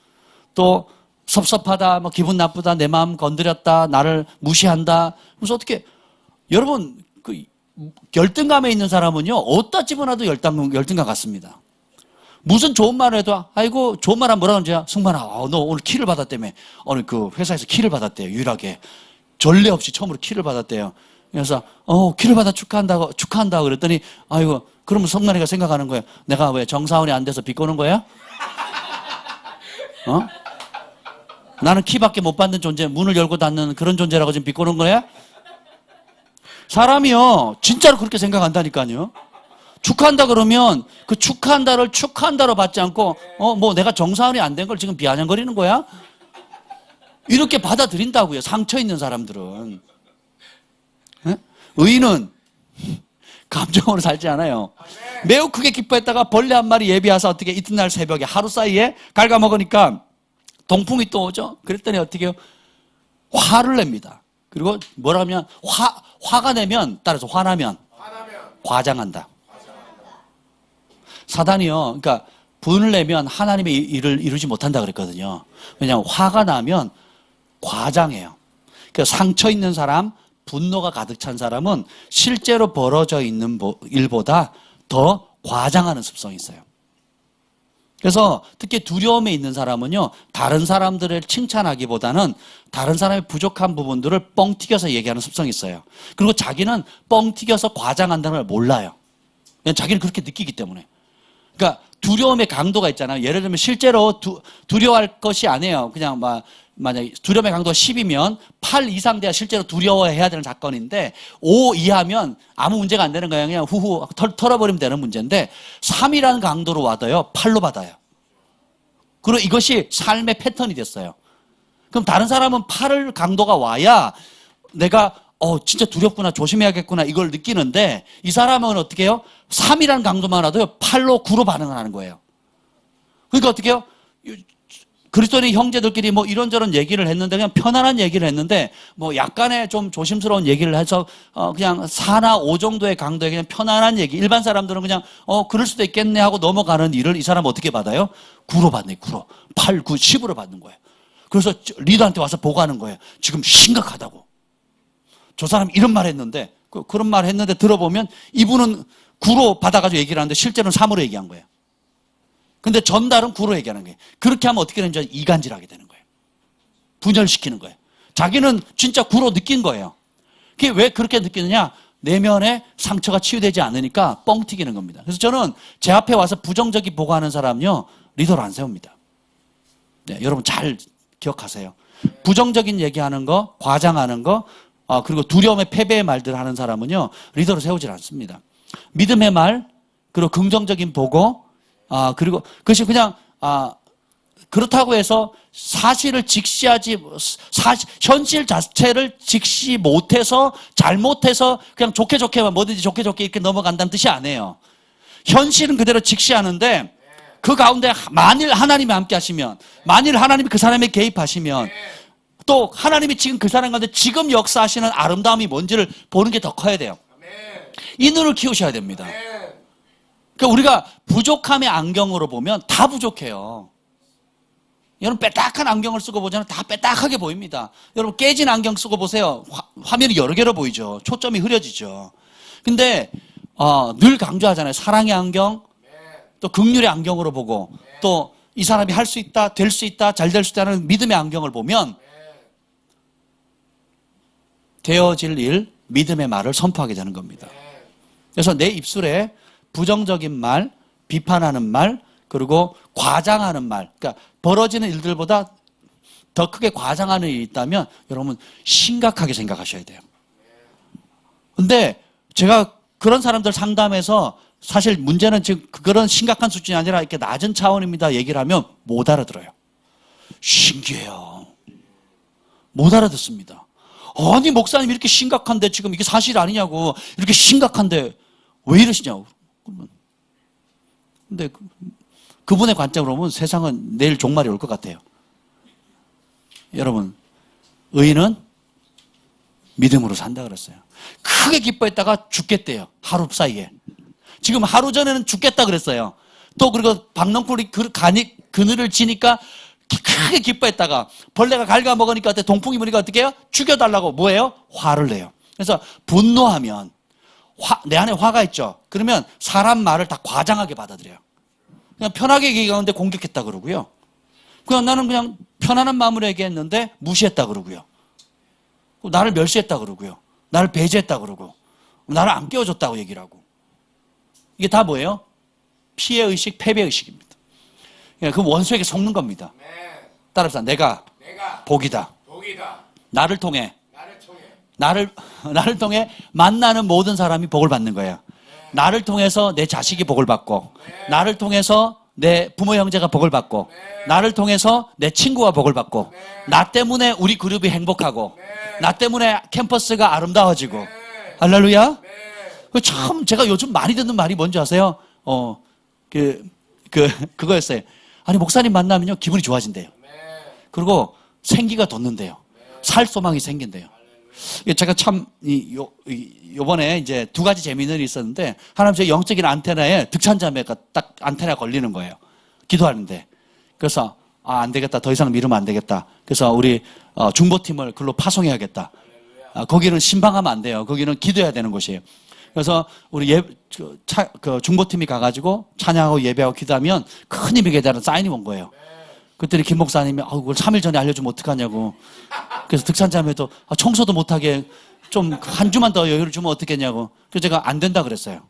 또 섭섭하다, 기분 나쁘다, 내 마음 건드렸다, 나를 무시한다. 그래서 어떻게, 여러분, 열등감에 있는 사람은요, 어디다 집어놔도 열등감 같습니다. 무슨 좋은 말을 해도, 아이고, 좋은 말 하면 뭐라 그러는지, 승만아, 너 오늘 키를 받았다며. 오늘 그 회사에서 키를 받았대요, 유일하게. 전례 없이 처음으로 키를 받았대요. 그래서, 키를 받아 축하한다고 그랬더니, 아이고, 그러면 성만이가 생각하는 거예요. 내가 왜 정사원이 안 돼서 비꼬는 거야? 나는 키밖에 못 받는 존재, 문을 열고 닫는 그런 존재라고 지금 비꼬는 거야? 사람이요, 진짜로 그렇게 생각한다니까요. 축하한다 그러면 그 축하한다를 축하한다로 받지 않고, 내가 정사원이 안 된 걸 지금 비아냥거리는 거야? 이렇게 받아들인다고요, 상처 있는 사람들은. 예? 의인은 감정으로 살지 않아요. 매우 크게 기뻐했다가 벌레 한 마리 예비하사 어떻게 이튿날 새벽에 하루 사이에 갉아먹으니까 동풍이 또 오죠. 그랬더니 어떻게 해요? 화를 냅니다. 그리고 뭐라 하면, 화가 내면, 따라서 화나면 과장한다. 사단이요, 그러니까 분을 내면 하나님의 일을 이루지 못한다 그랬거든요. 왜냐하면 화가 나면 과장해요. 그러니까 그 상처 있는 사람, 분노가 가득 찬 사람은 실제로 벌어져 있는 일보다 더 과장하는 습성이 있어요. 그래서 특히 두려움에 있는 사람은요, 다른 사람들을 칭찬하기보다는 다른 사람의 부족한 부분들을 뻥 튀겨서 얘기하는 습성이 있어요. 그리고 자기는 뻥 튀겨서 과장한다는 걸 몰라요. 그냥 자기는 그렇게 느끼기 때문에. 그러니까 두려움의 강도가 있잖아요. 예를 들면 실제로 두려워할 것이 아니에요. 그냥 만약에 두려움의 강도가 10이면 8 이상 돼야 실제로 두려워해야 되는 사건인데 5 이하면 아무 문제가 안 되는 거예요. 그냥 후후 털어버리면 되는 문제인데 3이라는 강도로 와도요, 8로 받아요. 그리고 이것이 삶의 패턴이 됐어요. 그럼 다른 사람은 8을 강도가 와야 내가 진짜 두렵구나, 조심해야겠구나 이걸 느끼는데 이 사람은 어떻게 해요? 3이라는 강도만 와도요, 8로 9로 반응을 하는 거예요. 그러니까 어떻게 해요? 그리스도인의 형제들끼리 뭐 이런저런 얘기를 했는데 그냥 편안한 얘기를 했는데 뭐 약간의 좀 조심스러운 얘기를 해서 그냥 4나 5 정도의 강도의 그냥 편안한 얘기. 일반 사람들은 그냥 그럴 수도 있겠네 하고 넘어가는 일을 이 사람 어떻게 받아요? 9로 받네, 9로. 8, 9, 10으로 받는 거예요. 그래서 리더한테 와서 보고하는 거예요. 지금 심각하다고. 저 사람 이런 말 했는데 그런 말 했는데 들어보면 이분은 9로 받아가지고 얘기를 하는데 실제로는 3으로 얘기한 거예요. 근데 전달은 9로 얘기하는 거예요. 그렇게 하면 어떻게 되는지 이간질하게 되는 거예요. 분열시키는 거예요. 자기는 진짜 9로 느낀 거예요. 그게 왜 그렇게 느끼느냐? 내면에 상처가 치유되지 않으니까 뻥 튀기는 겁니다. 그래서 저는 제 앞에 와서 부정적인 보고하는 사람요, 리더를 안 세웁니다. 네, 여러분 잘 기억하세요. 부정적인 얘기하는 거, 과장하는 거, 그리고 두려움의 패배의 말들 하는 사람은요, 리더로 세우질 않습니다. 믿음의 말, 그리고 긍정적인 보고, 그리고 그것이 그냥, 그렇다고 해서 사실을 직시하지, 현실 자체를 직시 못해서, 잘못해서 그냥 좋게 좋게만 뭐든지 좋게 좋게 이렇게 넘어간다는 뜻이 아니에요. 현실은 그대로 직시하는데 그 가운데 만일 하나님이 함께 하시면, 만일 하나님이 그 사람에 개입하시면, 또 하나님이 지금 그 사람 가운데 지금 역사하시는 아름다움이 뭔지를 보는 게 더 커야 돼요. 이 눈을 키우셔야 됩니다. 그러니까 우리가 부족함의 안경으로 보면 다 부족해요. 여러분 빼딱한 안경을 쓰고 보잖아요. 다 빼딱하게 보입니다. 여러분 깨진 안경 쓰고 보세요. 화면이 여러 개로 보이죠. 초점이 흐려지죠. 근데 늘 강조하잖아요. 사랑의 안경, 또 긍휼의 안경으로 보고, 또 이 사람이 할 수 있다, 될 수 있다, 잘 될 수 있다는 믿음의 안경을 보면 되어질 일, 믿음의 말을 선포하게 되는 겁니다. 그래서 내 입술에 부정적인 말, 비판하는 말, 그리고 과장하는 말, 그러니까 벌어지는 일들보다 더 크게 과장하는 일이 있다면 여러분 심각하게 생각하셔야 돼요. 근데 제가 그런 사람들 상담해서 사실 문제는 지금 그런 심각한 수준이 아니라 이렇게 낮은 차원입니다 얘기를 하면 못 알아들어요. 신기해요. 못 알아듣습니다. 아니 목사님 이렇게 심각한데 지금 이게 사실 아니냐고, 이렇게 심각한데 왜 이러시냐고. 근데 그분의 관점으로 보면 세상은 내일 종말이 올 것 같아요. 여러분, 의인은 믿음으로 산다 그랬어요. 크게 기뻐했다가 죽겠대요. 하루 사이에. 지금 하루 전에는 죽겠다 그랬어요. 또 그리고 박넝쿨이 그늘을 지니까 크게 기뻐했다가 벌레가 갉아먹으니까 동풍이 부니까 어떻게 해요? 죽여달라고 뭐예요? 화를 내요. 그래서 분노하면 내 안에 화가 있죠. 그러면 사람 말을 다 과장하게 받아들여요. 그냥 편하게 얘기하는데 공격했다 그러고요. 그냥 나는 그냥 편안한 마음으로 얘기했는데 무시했다 그러고요. 나를 멸시했다 그러고요. 나를 배제했다 그러고 나를 안 깨워줬다고 얘기를 하고. 이게 다 뭐예요? 피해의식, 패배의식입니다. 그 원수에게 속는 겁니다. 따라서 내가 복이다. 나를 통해 나를 통해 만나는 모든 사람이 복을 받는 거예요. 나를 통해서 내 자식이 복을 받고, 나를 통해서 내 부모 형제가 복을 받고, 나를 통해서 내 친구가 복을 받고, 나 때문에 우리 그룹이 행복하고, 나 때문에 캠퍼스가 아름다워지고. 할렐루야. 참 제가 요즘 많이 듣는 말이 뭔지 아세요? 그거였어요. 아니 목사님 만나면요 기분이 좋아진대요. 그리고 생기가 돋는데요. 살 소망이 생긴대요. 제가 참 요번에 이제 두 가지 재미있는 일이 있었는데, 하나는 제 영적인 안테나에 득찬자매가 딱 안테나 걸리는 거예요. 기도하는데. 그래서 안 되겠다. 더 이상 미루면 안 되겠다. 그래서 우리 중보팀을 글로 파송해야겠다. 거기는 신방하면 안 돼요. 거기는 기도해야 되는 곳이에요. 그래서 우리 중보팀이 가가지고 찬양하고 예배하고 기도하면 큰 힘이 되는 사인이 온 거예요. 그랬더니 김 목사님이 그걸 3일 전에 알려주면 어떡하냐고. 그래서 득산자매도 청소도 못하게 좀 한 주만 더 여유를 주면 어떻겠냐고. 그래서 제가 안 된다 그랬어요.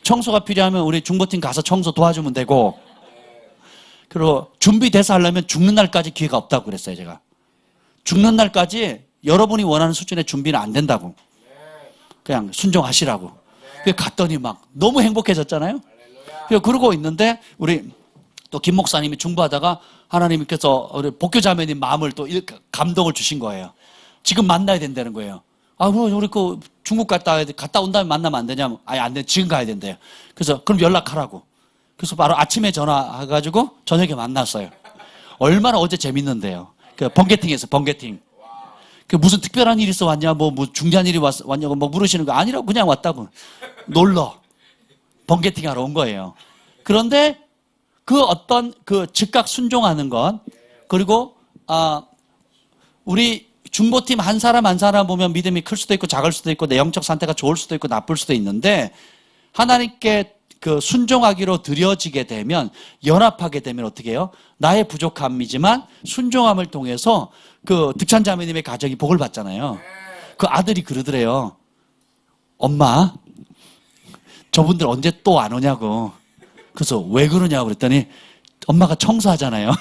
청소가 필요하면 우리 중보팀 가서 청소 도와주면 되고, 그리고 준비돼서 하려면 죽는 날까지 기회가 없다고 그랬어요, 제가. 죽는 날까지 여러분이 원하는 수준의 준비는 안 된다고. 그냥 순종하시라고. 그래서 갔더니 막 너무 행복해졌잖아요. 그러고 있는데 우리 또 김 목사님이 중보하다가 하나님께서 우리 복교 자매님 마음을 또 감동을 주신 거예요. 지금 만나야 된다는 거예요. 우리 그 중국 갔다 온 다음에 만나면 안 되냐면, 안 돼. 지금 가야 된대요. 그래서 그럼 연락하라고. 그래서 바로 아침에 전화해가지고 저녁에 만났어요. 얼마나 어제 재밌는데요. 그 번개팅에서 번개팅. 그 무슨 특별한 일이 있어 왔냐, 뭐 중요한 일이 왔냐고 뭐 물으시는 거 아니라고 그냥 왔다고. 놀러. 번개팅 하러 온 거예요. 그런데 그 어떤 그 즉각 순종하는 것, 그리고, 우리 중보팀 한 사람 한 사람 보면 믿음이 클 수도 있고 작을 수도 있고 내 영적 상태가 좋을 수도 있고 나쁠 수도 있는데 하나님께 그 순종하기로 드려지게 되면 연합하게 되면 어떻게 해요? 나의 부족함이지만 순종함을 통해서 그 득찬자매님의 가정이 복을 받잖아요. 그 아들이 그러더래요. 엄마, 저분들 언제 또 안 오냐고. 그래서 왜 그러냐고 그랬더니 엄마가 청소하잖아요.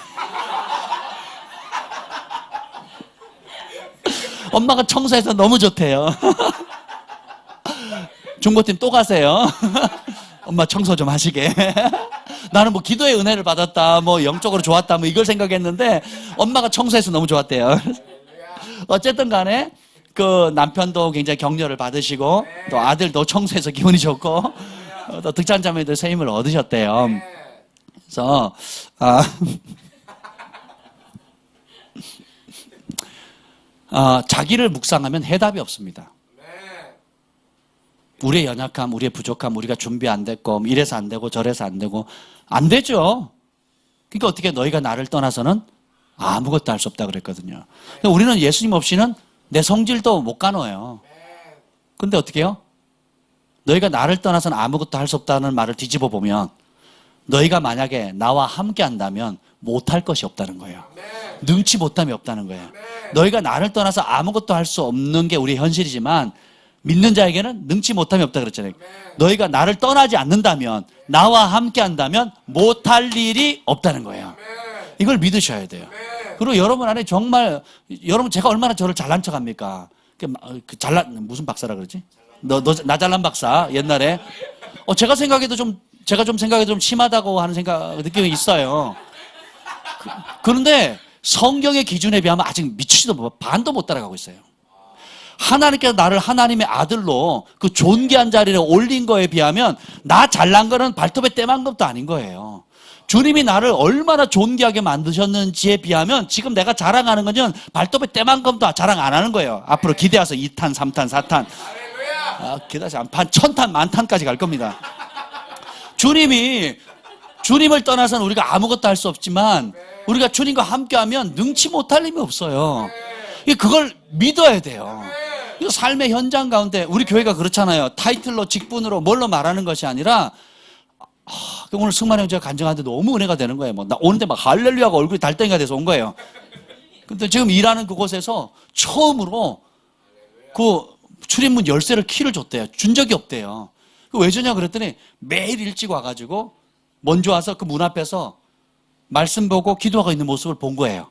엄마가 청소해서 너무 좋대요. 중보팀 또 가세요. 엄마 청소 좀 하시게. 나는 뭐 기도의 은혜를 받았다, 뭐 영적으로 좋았다, 뭐 이걸 생각했는데 엄마가 청소해서 너무 좋았대요. 어쨌든 간에 그 남편도 굉장히 격려를 받으시고 또 아들도 청소해서 기분이 좋고 또 득찬자매도 새 힘을 얻으셨대요. 그래서 자기를 묵상하면 해답이 없습니다. 우리의 연약함, 우리의 부족함, 우리가 준비 안 됐고 이래서 안 되고 저래서 안 되고 안 되죠. 그러니까 어떻게 너희가 나를 떠나서는 아무것도 할 수 없다 그랬거든요. 그러니까 우리는 예수님 없이는 내 성질도 못 가눠요. 근데 어떻게 해요? 너희가 나를 떠나서는 아무것도 할 수 없다는 말을 뒤집어 보면 너희가 만약에 나와 함께 한다면 못할 것이 없다는 거예요. 능치 못함이 없다는 거예요. 너희가 나를 떠나서 아무것도 할 수 없는 게 우리의 현실이지만 믿는 자에게는 능치 못함이 없다 그랬잖아요. 너희가 나를 떠나지 않는다면, 나와 함께 한다면 못할 일이 없다는 거예요. 이걸 믿으셔야 돼요. 그리고 여러분 안에 정말, 여러분 제가 얼마나 저를 잘난 척 합니까? 무슨 박사라 그러지? 나 잘난 박사, 옛날에. 제가 생각해도 좀 심하다고 하는 느낌이 있어요. 그런데 성경의 기준에 비하면 아직 반도 못 따라가고 있어요. 하나님께서 나를 하나님의 아들로 그 존귀한 자리에 올린 거에 비하면 나 잘난 거는 발톱에 땜한 것도 아닌 거예요. 주님이 나를 얼마나 존귀하게 만드셨는지에 비하면 지금 내가 자랑하는 건 발톱에 땜한 것도 자랑 안 하는 거예요. 앞으로 기대와서 2탄, 3탄, 4탄. 기대서 1000탄, 만탄까지 갈 겁니다. 주님을 떠나서는 우리가 아무것도 할 수 없지만 우리가 주님과 함께하면 능치 못할 힘이 없어요. 그걸 믿어야 돼요. 삶의 현장 가운데 우리 교회가 그렇잖아요. 타이틀로, 직분으로, 뭘로 말하는 것이 아니라 오늘 승만 형 제가 간증하는데 너무 은혜가 되는 거예요. 나 오는데 막 할렐루야가 얼굴이 달덩이가 돼서 온 거예요. 근데 지금 일하는 그곳에서 처음으로 그 출입문 열쇠를 키를 줬대요. 준 적이 없대요. 왜 주냐 그랬더니 매일 일찍 와가지고 먼저 와서 그 문 앞에서 말씀 보고 기도하고 있는 모습을 본 거예요.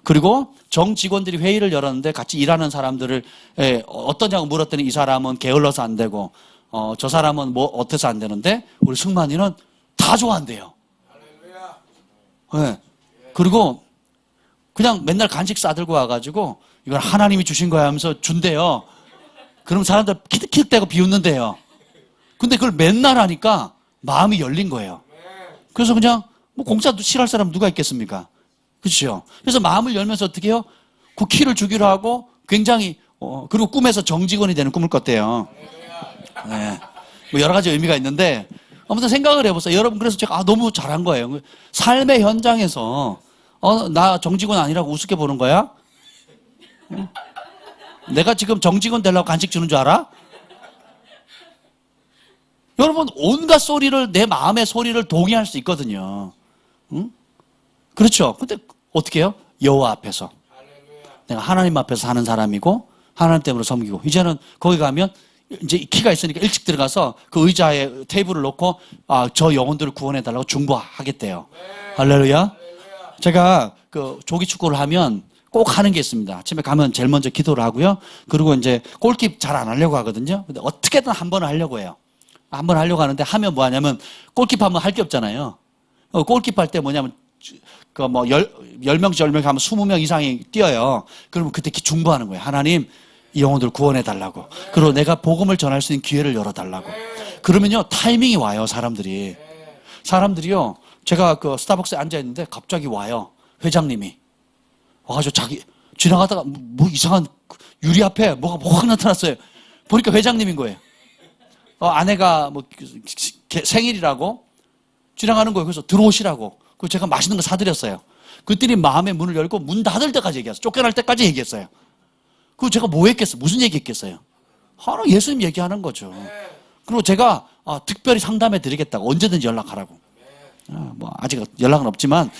그리고 정 직원들이 회의를 열었는데 같이 일하는 사람들을 어떠냐고 물었더니 이 사람은 게을러서 안 되고 저 사람은 뭐 어때서 안 되는데 우리 승만이는 다 좋아한대요. 네. 그리고 그냥 맨날 간식 싸들고 와가지고 이걸 하나님이 주신 거야 하면서 준대요. 그럼 사람들 킥대고 비웃는데요. 근데 그걸 맨날 하니까 마음이 열린 거예요. 그래서 그냥 뭐 공짜도 싫어할 사람 누가 있겠습니까? 그렇죠? 그래서 마음을 열면서 어떻게 해요? 그 키를 주기로 하고 굉장히 그리고 꿈에서 정직원이 되는 꿈을 꿨대요. 네. 뭐 여러 가지 의미가 있는데 아무튼 생각을 해보세요. 여러분, 그래서 제가 너무 잘한 거예요. 삶의 현장에서 나 정직원 아니라고 우습게 보는 거야? 응? 내가 지금 정직원 되려고 간식 주는 줄 알아? 여러분, 온갖 소리를, 내 마음의 소리를 동의할 수 있거든요. 응? 그렇죠. 근데 어떻게 해요? 여호와 앞에서. 내가 하나님 앞에서 사는 사람이고 하나님 때문에 섬기고, 이제는 거기 가면 이제 키가 있으니까 일찍 들어가서 그 의자에 테이블을 놓고 저 영혼들을 구원해달라고 중보하겠대요. 할렐루야. 제가 그 조기 축구를 하면 꼭 하는 게 있습니다. 아침에 가면 제일 먼저 기도를 하고요. 그리고 이제 골킵 잘 안 하려고 하거든요. 근데 어떻게든 한 번은 하려고 해요. 한 번 하려고 하는데 하면 뭐 하냐면 골킵 하면 할 게 없잖아요. 골킵 할 때 뭐냐면 그 뭐 10명, 10명 하면 20명 이상이 뛰어요. 그러면 그때 중보하는 거예요. 하나님, 이 영혼들 구원해달라고. 그리고 내가 복음을 전할 수 있는 기회를 열어달라고. 그러면요, 타이밍이 와요, 사람들이요. 제가 그 스타벅스에 앉아있는데 갑자기 와요. 회장님이. 와가지고 지나가다가 뭐 이상한 유리 앞에 뭐가 확 나타났어요. 보니까 회장님인 거예요. 아내가 뭐 생일이라고 지나가는 거예요. 그래서 들어오시라고. 그래서 제가 맛있는 거 사드렸어요. 그들이 마음의 문을 열고 문 닫을 때까지 얘기했어요. 쫓겨날 때까지 얘기했어요. 그리고 제가 뭐 했겠어요? 무슨 얘기 했겠어요? 하나 예수님 얘기하는 거죠. 그리고 제가 특별히 상담해 드리겠다고, 언제든지 연락하라고. 뭐 아직 연락은 없지만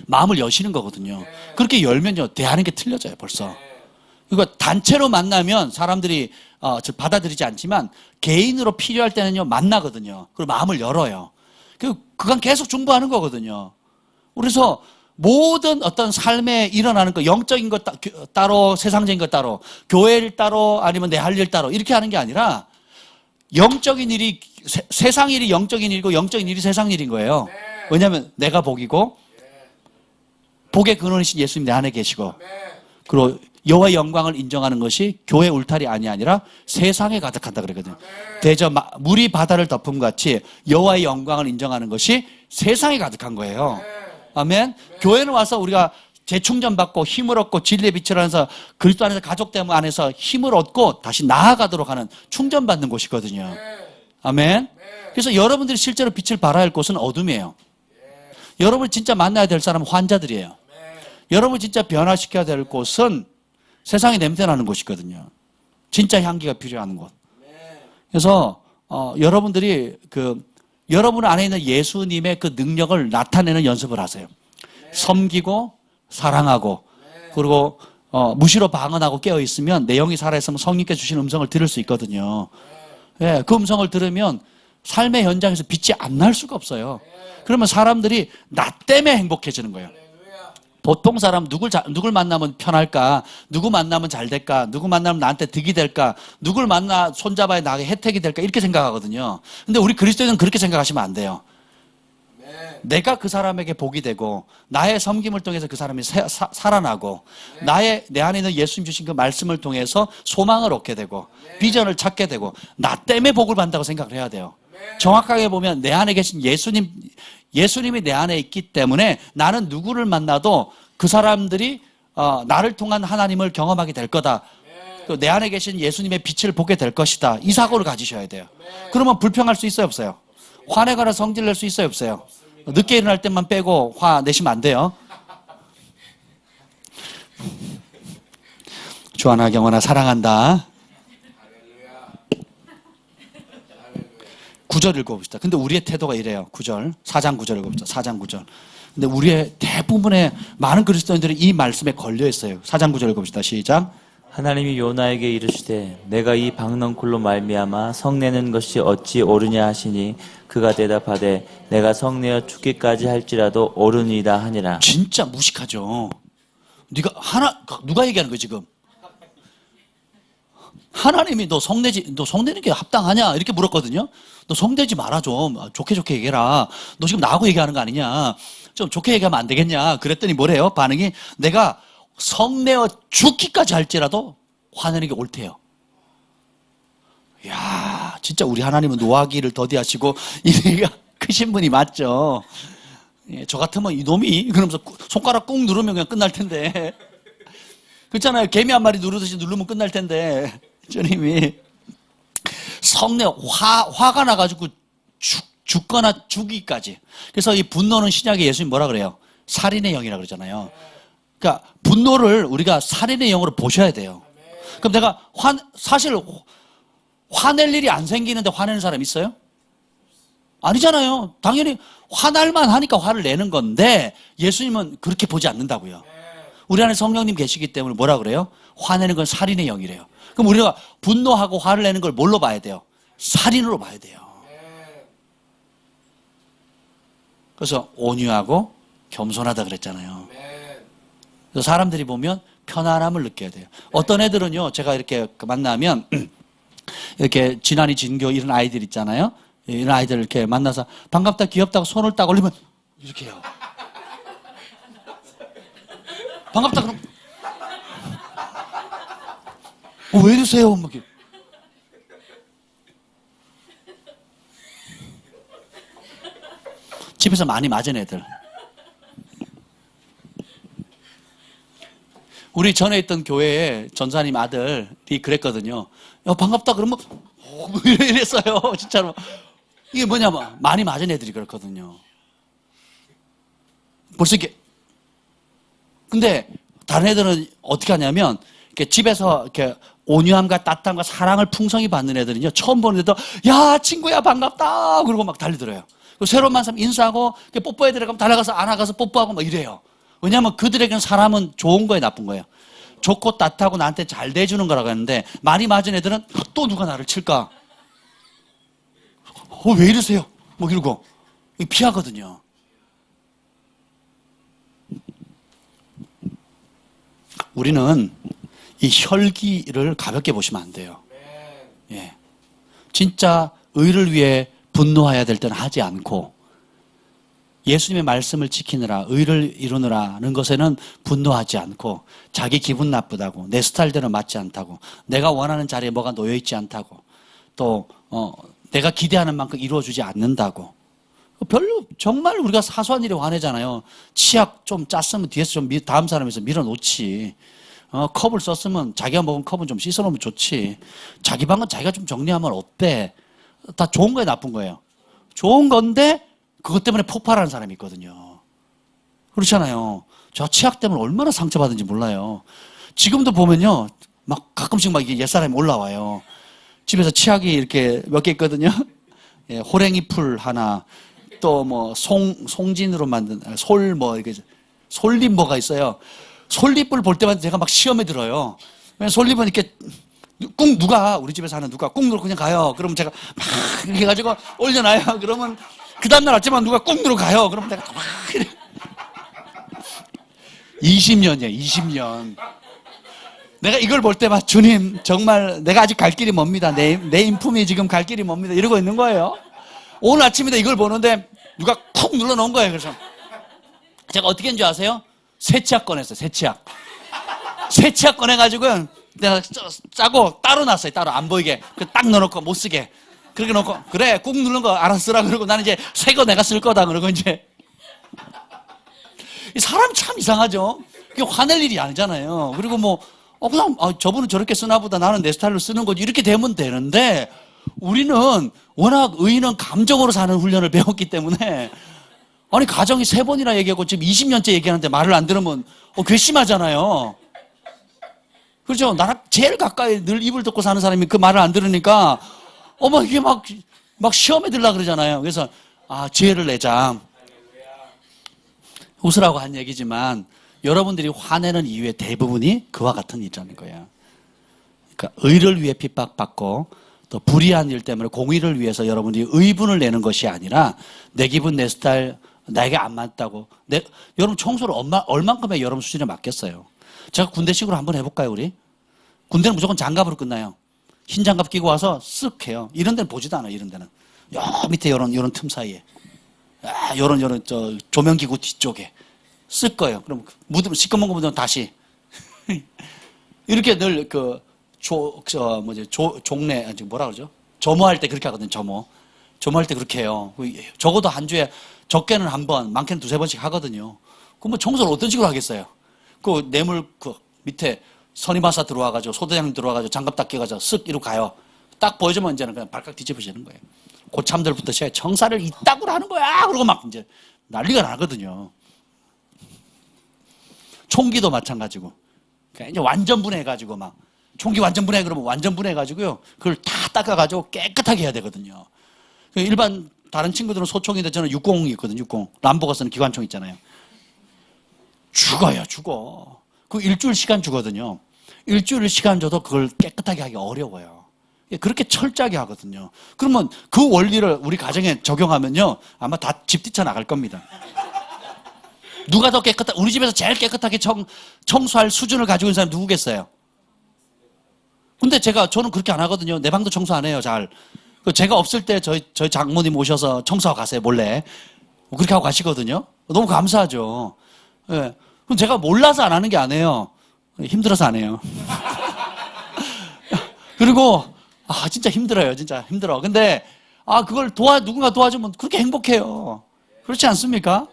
마음을 여시는 거거든요. 그렇게 열면요, 대하는 게 틀려져요, 벌써. 그러니까 단체로 만나면 사람들이 받아들이지 않지만 개인으로 필요할 때는요, 만나거든요. 그리고 마음을 열어요. 그건 계속 중보하는 거거든요. 그래서 모든 어떤 삶에 일어나는 거, 영적인 것 따로, 세상적인 것 따로, 교회를 따로, 아니면 내 할 일 따로, 이렇게 하는 게 아니라 영적인 일이, 세상 일이 영적인 일이고 영적인 일이 세상 일인 거예요. 왜냐하면 내가 복이고 복의 근원이신 예수님 내 안에 계시고, 그리고 여호와의 영광을 인정하는 것이 교회 울타리 아니라 세상에 가득한다 그러거든요. 대저 물이 바다를 덮음 같이 여호와의 영광을 인정하는 것이 세상에 가득한 거예요. 아멘. 교회는 와서 우리가 재충전받고 힘을 얻고 진리의 빛을 하면서 그리스도 안에서 가족됨 안에서 힘을 얻고 다시 나아가도록 하는 충전받는 곳이거든요. 아멘. 그래서 여러분들이 실제로 빛을 발할 할 곳은 어둠이에요. 여러분이 진짜 만나야 될 사람은 환자들이에요. 여러분이 진짜 변화시켜야 될 곳은 세상에 냄새나는 곳이거든요. 진짜 향기가 필요한 곳. 그래서 여러분들이 여러분 안에 있는 예수님의 그 능력을 나타내는 연습을 하세요. 섬기고 사랑하고, 그리고 무시로 방언하고 깨어 있으면 내 영이 살아있으면 성령께 주신 음성을 들을 수 있거든요. 예, 그 음성을 들으면 삶의 현장에서 빛이 안 날 수가 없어요. 그러면 사람들이 나 때문에 행복해지는 거예요. 보통 사람 누굴 만나면 편할까? 누구 만나면 잘 될까? 누구 만나면 나한테 득이 될까? 누굴 만나 손잡아야 나에게 혜택이 될까? 이렇게 생각하거든요. 근데 우리 그리스도인은 그렇게 생각하시면 안 돼요. 내가 그 사람에게 복이 되고, 나의 섬김을 통해서 그 사람이 살아나고, 내 안에 있는 예수님 주신 그 말씀을 통해서 소망을 얻게 되고, 비전을 찾게 되고, 나 때문에 복을 받는다고 생각을 해야 돼요. 정확하게 보면 내 안에 계신 예수님이 내 안에 있기 때문에 나는 누구를 만나도 그 사람들이 나를 통한 하나님을 경험하게 될 거다. 내 안에 계신 예수님의 빛을 보게 될 것이다. 이 사고를 가지셔야 돼요. 그러면 불평할 수 있어요, 없어요? 화내거나 성질낼 수 있어요, 없어요? 늦게 일어날 때만 빼고 화 내시면 안 돼요. 주하나 경원아 사랑한다. 9절 읽어봅시다. 근데 우리의 태도가 이래요. 9절. 4장 9절 읽어봅시다. 4장 9절. 근데 우리의 대부분의 많은 그리스도인들이 이 말씀에 걸려 있어요. 4장 9절 읽어봅시다. 시작. 하나님이 요나에게 이르시되 내가 이 박넝쿨로 말미암아 성내는 것이 어찌 옳으냐 하시니 그가 대답하되 내가 성내어 죽기까지 할지라도 옳으니이다 하니라. 진짜 무식하죠. 누가 얘기하는 거예요 지금? 하나님이 너 성내는 게 합당하냐? 이렇게 물었거든요. 너 성내지 마라 좀. 좋게 얘기해라. 너 지금 나하고 얘기하는 거 아니냐? 좀 좋게 얘기하면 안 되겠냐? 그랬더니 뭐래요? 반응이 내가 성내어 죽기까지 할지라도 화내는 게 옳대요. 이야, 진짜 우리 하나님은 노하기를 더디하시고 이래가 크신 분이 맞죠. 예, 저 같으면 이놈이 그러면서 손가락 꾹 누르면 그냥 끝날 텐데. 그렇잖아요. 개미 한 마리 누르듯이 누르면 끝날 텐데. 주님이 성내 화가 나가지고 죽거나 죽이까지. 그래서 이 분노는 신약에 예수님 뭐라 그래요? 살인의 영이라 그러잖아요. 그러니까 분노를 우리가 살인의 영으로 보셔야 돼요. 그럼 내가 사실 화낼 일이 안 생기는데 화내는 사람 있어요? 아니잖아요. 당연히 화날만 하니까 화를 내는 건데 예수님은 그렇게 보지 않는다고요. 우리 안에 성령님 계시기 때문에 뭐라 그래요? 화내는 건 살인의 영이래요. 그럼 우리가 분노하고 화를 내는 걸 뭘로 봐야 돼요? 살인으로 봐야 돼요. 그래서 온유하고 겸손하다 그랬잖아요. 그래서 사람들이 보면 편안함을 느껴야 돼요. 어떤 애들은요, 제가 이렇게 만나면 이렇게 지난이 진교 이런 아이들 있잖아요. 이런 아이들 이렇게 만나서 반갑다 귀엽다고 손을 딱 올리면 이렇게 해요. 반갑다 그럼 왜 이러세요? 막 이렇게. 집에서 많이 맞은 애들. 우리 전에 있던 교회에 전사님 아들이 그랬거든요. 반갑다 그러면 이랬어요. 진짜로. 이게 뭐냐면 많이 맞은 애들이 그렇거든요. 벌써 이렇게. 근데 다른 애들은 어떻게 하냐면 이렇게 집에서 이렇게 온유함과 따뜻함과 사랑을 풍성히 받는 애들은요. 처음 보는데도 야 친구야 반갑다 그러고 막 달려들어요. 그리고 새로운 만남 인사하고 뽀뽀해 들어가면 달려가서 안아가서 뽀뽀하고 막 이래요. 왜냐하면 그들에게는 사람은 좋은 거예요, 나쁜 거예요. 좋고 따뜻하고 나한테 잘 대해주는 거라고 했는데 많이 맞은 애들은 또 누가 나를 칠까? 왜 이러세요? 뭐 이러고 피하거든요. 우리는 이 혈기를 가볍게 보시면 안 돼요. 예, 진짜 의를 위해 분노해야 될 때는 하지 않고 예수님의 말씀을 지키느라 의를 이루느라는 것에는 분노하지 않고 자기 기분 나쁘다고 내 스타일대로 맞지 않다고 내가 원하는 자리에 뭐가 놓여있지 않다고 또 내가 기대하는 만큼 이루어주지 않는다고 별로 정말 우리가 사소한 일에 화내잖아요. 치약 좀 짰으면 뒤에서 좀 다음 사람에서 밀어놓지. 컵을 썼으면 자기가 먹은 컵은 좀 씻어놓으면 좋지. 자기 방은 자기가 좀 정리하면 어때? 다 좋은 거예요, 나쁜 거예요? 좋은 건데 그것 때문에 폭발하는 사람이 있거든요. 그렇잖아요. 저 치약 때문에 얼마나 상처받은지 몰라요. 지금도 보면요, 막 가끔씩 막 이게 옛사람이 올라와요. 집에서 치약이 이렇게 몇 개 있거든요. 예, 호랭이 풀 하나, 또 뭐 송진으로 만든 이렇게 솔잎 뭐가 있어요. 솔잎을 볼 때마다 제가 막 시험에 들어요. 솔잎은 이렇게 꾹 우리 집에서 하는 누가 꾹 누르고 그냥 가요. 그러면 제가 막 이렇게 해가지고 올려놔요. 그러면 그 다음날 아침에 누가 꾹 누르고 가요. 그러면 내가 막 20년이야, 20년. 내가 이걸 볼 때마다 주님 정말 내가 아직 갈 길이 멉니다. 내 인품이 지금 갈 길이 멉니다. 이러고 있는 거예요. 오늘 아침에도 이걸 보는데 누가 콕 눌러놓은 거예요. 그래서 제가 어떻게 했는지 아세요? 새 치약 꺼냈어요. 새 치약 꺼내가지고 내가 짜고 따로 놨어요. 따로 안 보이게 딱 넣어놓고 못 쓰게 그렇게 놓고 그래 꾹 누른 거 알아서 쓰라 그러고 나는 이제 새 거 내가 쓸 거다 그러고 이제 이 사람 참 이상하죠. 그게 화낼 일이 아니잖아요. 그리고 뭐 그냥 저분은 저렇게 쓰나 보다 나는 내 스타일로 쓰는 거지 이렇게 되면 되는데 우리는 워낙 의인은 감정으로 사는 훈련을 배웠기 때문에 아니 가정이 3번이나 얘기하고 지금 20년째 얘기하는데 말을 안 들으면 괘씸하잖아요. 그렇죠? 나랑 제일 가까이 늘 입을 덮고 사는 사람이 그 말을 안 들으니까 이게 막 시험에 들라 그러잖아요. 그래서 지혜를 내자. 웃으라고 한 얘기지만 여러분들이 화내는 이유의 대부분이 그와 같은 일이라는 거예요. 그러니까 의를 위해 핍박받고 또 불의한 일 때문에 공의를 위해서 여러분들이 의분을 내는 것이 아니라 내 기분 내 스타일 나에게 안 맞다고 여러분 청소를 얼만큼의 여러분 수준에 맞겠어요. 제가 군대식으로 한번 해볼까요 우리? 군대는 무조건 장갑으로 끝나요. 흰 장갑 끼고 와서 쓱 해요. 이런 데는 보지도 않아요. 이런 데는 요 밑에 요런 틈 사이에 요런 조명기구 뒤쪽에 쓸 거예요. 그럼 묻으면 시꺼먼 거 묻으면 다시 이렇게 늘 종래 뭐라 그러죠? 점호할 때 그렇게 하거든요. 점호할 때 그렇게 해요. 적어도 한 주에 적게는 한 번, 많게는 2-3번씩 하거든요. 그럼 뭐 청소를 어떤 식으로 하겠어요? 그 뇌물 밑에 선임하사 들어와가지고 소대장 들어와가지고 장갑 딱 끼가지고 쓱 이러고 가요. 딱 보여주면 이제는 그냥 발칵 뒤집어지는 거예요. 고참들부터 시작해 청사를 이따구로 하는 거야. 그러고 막 이제 난리가 나거든요. 총기도 마찬가지고. 그러니까 이제 완전 분해해가지고 막 총기 완전 분해 그러면 완전 분해해가지고요. 그걸 다 닦아가지고 깨끗하게 해야 되거든요. 일반 다른 친구들은 소총인데 저는 60이 있거든요. 60. 람보가 쓰는 기관총 있잖아요. 죽어요, 죽어. 그 일주일 시간 주거든요. 일주일 시간 줘도 그걸 깨끗하게 하기 어려워요. 그렇게 철저하게 하거든요. 그러면 그 원리를 우리 가정에 적용하면요. 아마 다 집 뛰쳐나갈 겁니다. 누가 더 우리 집에서 제일 깨끗하게 청소할 수준을 가지고 있는 사람이 누구겠어요? 근데 저는 그렇게 안 하거든요. 내 방도 청소 안 해요, 잘. 제가 없을 때 저희 장모님 오셔서 청소하고 가세요, 몰래. 그렇게 하고 가시거든요. 너무 감사하죠. 예. 그럼 제가 몰라서 안 하는 게 아니에요. 힘들어서 안 해요. 그리고, 진짜 힘들어요. 진짜 힘들어. 근데, 그걸 누군가 도와주면 그렇게 행복해요. 그렇지 않습니까?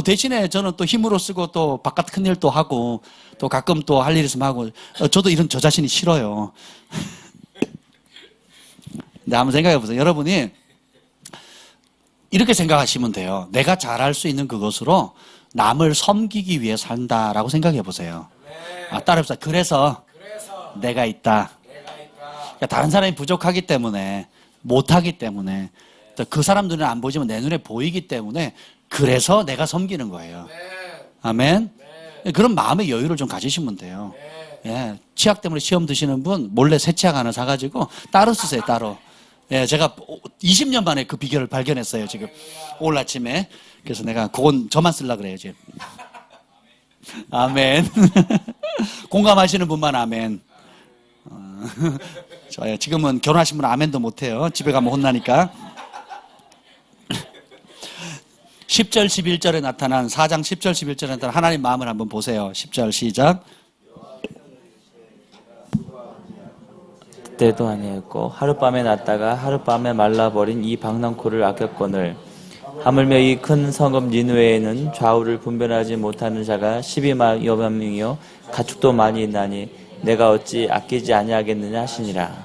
대신에 저는 또 힘으로 쓰고 또 바깥 큰일도 하고 또 가끔 또 할 일 있으면 하고 저도 저 자신이 싫어요. 근데 한번 생각해 보세요. 여러분이 이렇게 생각하시면 돼요. 내가 잘할 수 있는 그것으로 남을 섬기기 위해 산다라고 생각해 보세요. 따라해보세요. 그래서 내가 있다. 그러니까 다른 사람이 부족하기 때문에 못하기 때문에 또 그 사람 눈에 안 보이지만 내 눈에 보이기 때문에 그래서 내가 섬기는 거예요. 아멘. 그런 마음의 여유를 좀 가지시면 돼요. 예, 치약 때문에 시험 드시는 분 몰래 새 치약 하나 사가지고 따로 쓰세요. 따로. 예, 제가 20년 만에 그 비결을 발견했어요. 지금 오늘 아침에. 그래서 내가 그건 저만 쓰려고 그래요. 지금. 아멘. 공감하시는 분만 아멘. 좋아요. 지금은 결혼하신 분은 아멘도 못해요. 집에 가면 혼나니까. 10절 11절에 나타난 4장 10절 11절에 나타난 하나님 마음을 한번 보세요. 10절 시작. 때도 아니었고 하룻밤에 났다가 하룻밤에 말라버린 이 방랑코를 아꼈거늘 하물며 이 큰 성읍 니느웨에는 좌우를 분별하지 못하는 자가 12만 명이요 가축도 많이 있나니 내가 어찌 아끼지 아니하겠느냐 하시니라.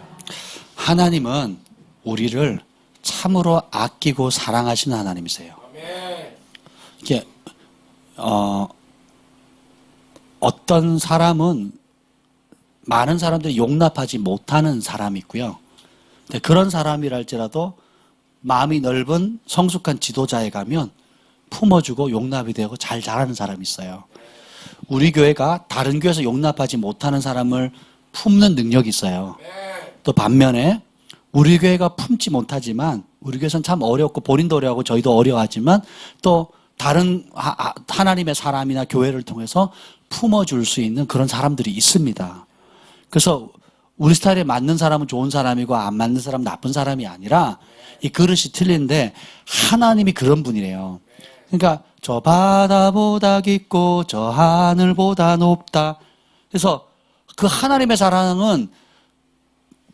하나님은 우리를 참으로 아끼고 사랑하시는 하나님이세요. 이게 어떤 사람은 많은 사람들이 용납하지 못하는 사람이 있고요. 근데 그런 사람이랄지라도 마음이 넓은 성숙한 지도자에 가면 품어주고 용납이 되고 잘 자라는 사람이 있어요. 우리 교회가 다른 교회에서 용납하지 못하는 사람을 품는 능력이 있어요. 또 반면에 우리 교회가 품지 못하지만 우리 교회에서는 참 어렵고 본인도 어려워하고 저희도 어려워하지만 또 다른 하나님의 사람이나 교회를 통해서 품어줄 수 있는 그런 사람들이 있습니다. 그래서 우리 스타일에 맞는 사람은 좋은 사람이고 안 맞는 사람은 나쁜 사람이 아니라 이 그릇이 틀린데 하나님이 그런 분이래요. 그러니까 저 바다보다 깊고 저 하늘보다 높다. 그래서 그 하나님의 사랑은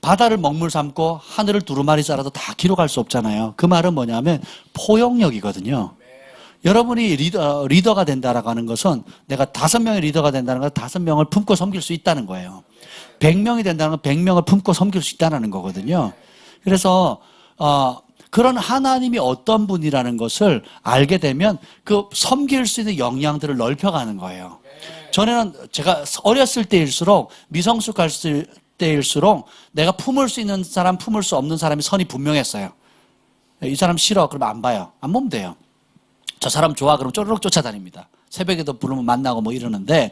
바다를 먹물 삼고 하늘을 두루마리 쌓아도 다 기록할 수 없잖아요. 그 말은 뭐냐면 포용력이거든요. 여러분이 리더가 된다라고 하는 것은 내가 5명의 리더가 된다는 건 5명을 품고 섬길 수 있다는 거예요. 100명이 된다는 건 100명을 품고 섬길 수 있다는 거거든요. 그래서 그런 하나님이 어떤 분이라는 것을 알게 되면 그 섬길 수 있는 역량들을 넓혀가는 거예요. 전에는 제가 어렸을 때일수록 미성숙할 때일수록 내가 품을 수 있는 사람, 품을 수 없는 사람이 선이 분명했어요. 이 사람 싫어 그러면 안 봐요. 안 보면 돼요. 저 사람 좋아 그러면 쪼르륵 쫓아다닙니다. 새벽에도 부르면 만나고 뭐 이러는데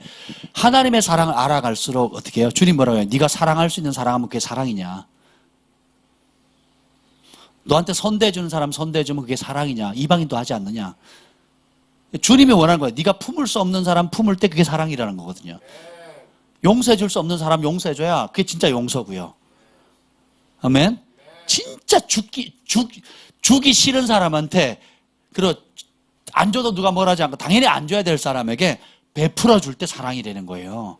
하나님의 사랑을 알아갈수록 어떻게 해요? 주님 뭐라고 해요? 네가 사랑할 수 있는 사랑하면 그게 사랑이냐? 너한테 선대해주는 사람 선대해주면 그게 사랑이냐? 이방인도 하지 않느냐? 주님이 원하는 거예요. 네가 품을 수 없는 사람 품을 때 그게 사랑이라는 거거든요. 용서해줄 수 없는 사람 용서해줘야 그게 진짜 용서고요. 아멘? 진짜 주기 싫은 사람한테 그리고 안 줘도 누가 뭘 하지 않고 당연히 안 줘야 될 사람에게 베풀어 줄 때 사랑이 되는 거예요.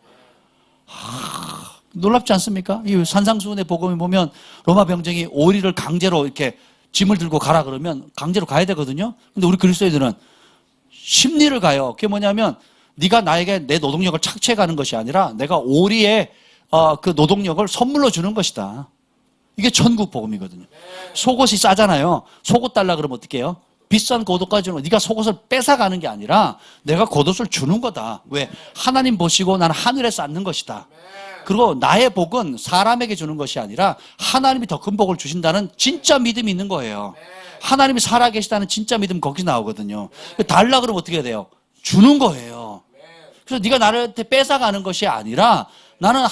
놀랍지 않습니까? 이 산상수훈의 복음에 보면 로마 병정이 오리를 강제로 이렇게 짐을 들고 가라 그러면 강제로 가야 되거든요. 근데 우리 그리스도인들은 심리를 가요. 그게 뭐냐면 네가 나에게 내 노동력을 착취해 가는 것이 아니라 내가 오리의 그 노동력을 선물로 주는 것이다. 이게 천국 복음이거든요. 속옷이 싸잖아요. 속옷 달라 그러면 어떻게 해요? 비싼 겉옷까지 주는 거. 네가 속옷을 뺏어가는 게 아니라 내가 겉옷을 주는 거다. 왜? 하나님 보시고 나는 하늘에 쌓는 것이다. 그리고 나의 복은 사람에게 주는 것이 아니라 하나님이 더 큰 복을 주신다는 진짜 믿음이 있는 거예요. 하나님이 살아계시다는 진짜 믿음 거기서 나오거든요. 달라 그러면 어떻게 해야 돼요? 주는 거예요. 그래서 네가 나한테 뺏어가는 것이 아니라 나는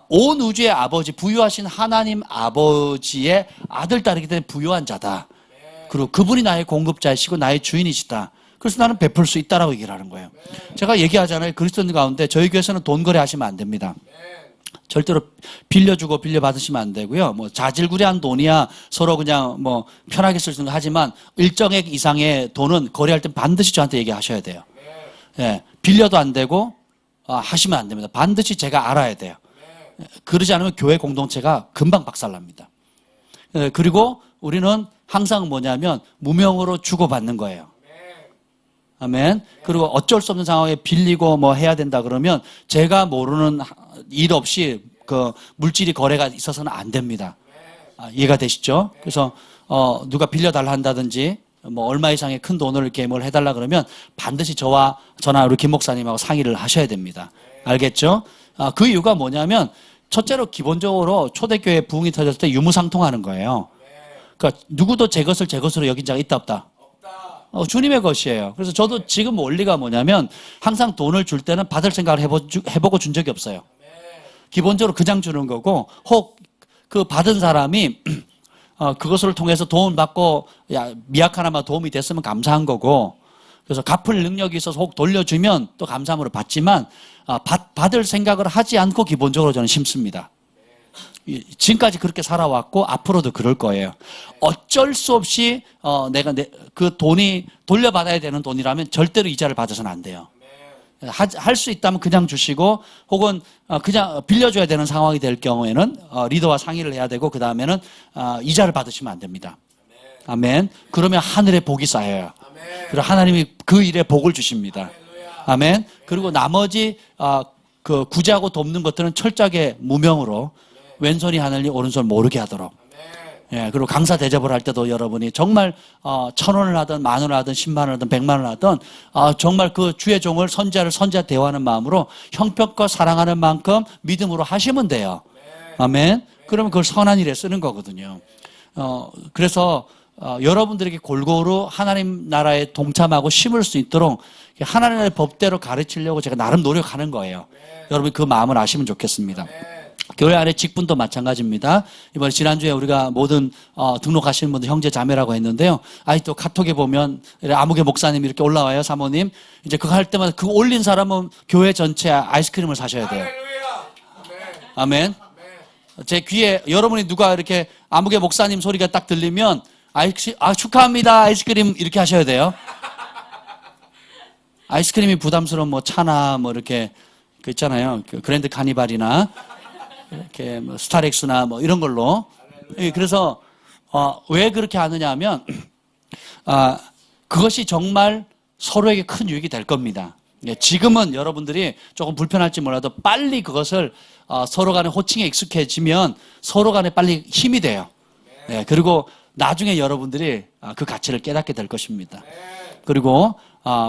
온 우주의 아버지, 부유하신 하나님 아버지의 아들 딸이기 때문에 부유한 자다. 그리고 그분이 나의 공급자이시고 나의 주인이시다. 그래서 나는 베풀 수 있다라고 얘기를 하는 거예요. 제가 얘기하잖아요. 그리스도인 가운데 저희 교회에서는 돈 거래하시면 안 됩니다. 절대로 빌려주고 빌려받으시면 안 되고요. 뭐 자질구레한 돈이야 서로 그냥 뭐 편하게 쓸 수 있는 거 하지만 일정액 이상의 돈은 거래할 때 반드시 저한테 얘기하셔야 돼요. 예, 빌려도 안 되고 하시면 안 됩니다. 반드시 제가 알아야 돼요. 그러지 않으면 교회 공동체가 금방 박살납니다. 예, 그리고 우리는 항상 뭐냐면 무명으로 주고받는 거예요. 아멘. 그리고 어쩔 수 없는 상황에 빌리고 뭐 해야 된다 그러면 제가 모르는 일 없이 그 물질이 거래가 있어서는 안 됩니다. 이해가 되시죠? 그래서 누가 빌려달라 한다든지 뭐 얼마 이상의 큰 돈을 이렇게 뭘 해달라 그러면 반드시 저나 우리 김 목사님하고 상의를 하셔야 됩니다. 알겠죠? 그 이유가 뭐냐면 첫째로 기본적으로 초대교회 부흥이 터졌을 때 유무상통하는 거예요. 그러니까 누구도 제 것을 제 것으로 여긴 자가 있다 없다? 주님의 것이에요. 그래서 저도 지금 원리가 뭐냐면 항상 돈을 줄 때는 받을 생각을 해보고 준 적이 없어요. 기본적으로 그냥 주는 거고 혹 그 받은 사람이 그것을 통해서 도움 받고 미약하나마 도움이 됐으면 감사한 거고 그래서 갚을 능력이 있어서 혹 돌려주면 또 감사함으로 받지만 받을 생각을 하지 않고 기본적으로 저는 심습니다. 지금까지 그렇게 살아왔고 앞으로도 그럴 거예요. 어쩔 수 없이 내가 그 돈이 돌려받아야 되는 돈이라면 절대로 이자를 받아서는 안 돼요. 할 수 있다면 그냥 주시고 혹은 그냥 빌려줘야 되는 상황이 될 경우에는 리더와 상의를 해야 되고 그 다음에는 이자를 받으시면 안 됩니다. 아멘. 그러면 하늘의 복이 쌓여요. 그리고 하나님이 그 일에 복을 주십니다. 아멘. 그리고 나머지 그 구제하고 돕는 것들은 철저하게 무명으로 왼손이 하늘니 오른손 모르게 하도록. 예, 그리고 강사 대접을 할 때도 여러분이 정말 1,000원을 하든 10,000원을 하든 10만 원을 하든 100만 원을 하든 정말 그 주의 종을 선지자 대화하는 마음으로 형편과 사랑하는 만큼 믿음으로 하시면 돼요. 아멘. 그러면 그걸 선한 일에 쓰는 거거든요. 그래서 여러분들에게 골고루 하나님 나라에 동참하고 심을 수 있도록 하나님의 법대로 가르치려고 제가 나름 노력하는 거예요. 여러분 그 마음을 아시면 좋겠습니다. 교회 안에 직분도 마찬가지입니다. 이번에 지난주에 우리가 모든 등록하시는 분들 형제 자매라고 했는데요. 또 카톡에 보면 아무개 목사님 이렇게 올라와요. 사모님. 이제 그거 할 때마다 그거 올린 사람은 교회 전체 아이스크림을 사셔야 돼요. 아멘. 제 귀에 여러분이 누가 이렇게 아무개 목사님 소리가 딱 들리면 축하합니다. 아이스크림 이렇게 하셔야 돼요. 아이스크림이 부담스러운 뭐 차나 뭐 이렇게 그 있잖아요. 그랜드 카니발이나 이렇게 뭐 스타렉스나 뭐 이런 걸로. 그래서 왜 그렇게 하느냐 하면 그것이 정말 서로에게 큰 유익이 될 겁니다. 지금은 여러분들이 조금 불편할지 몰라도 빨리 그것을 서로 간에 호칭에 익숙해지면 서로 간에 빨리 힘이 돼요. 그리고 나중에 여러분들이 그 가치를 깨닫게 될 것입니다. 그리고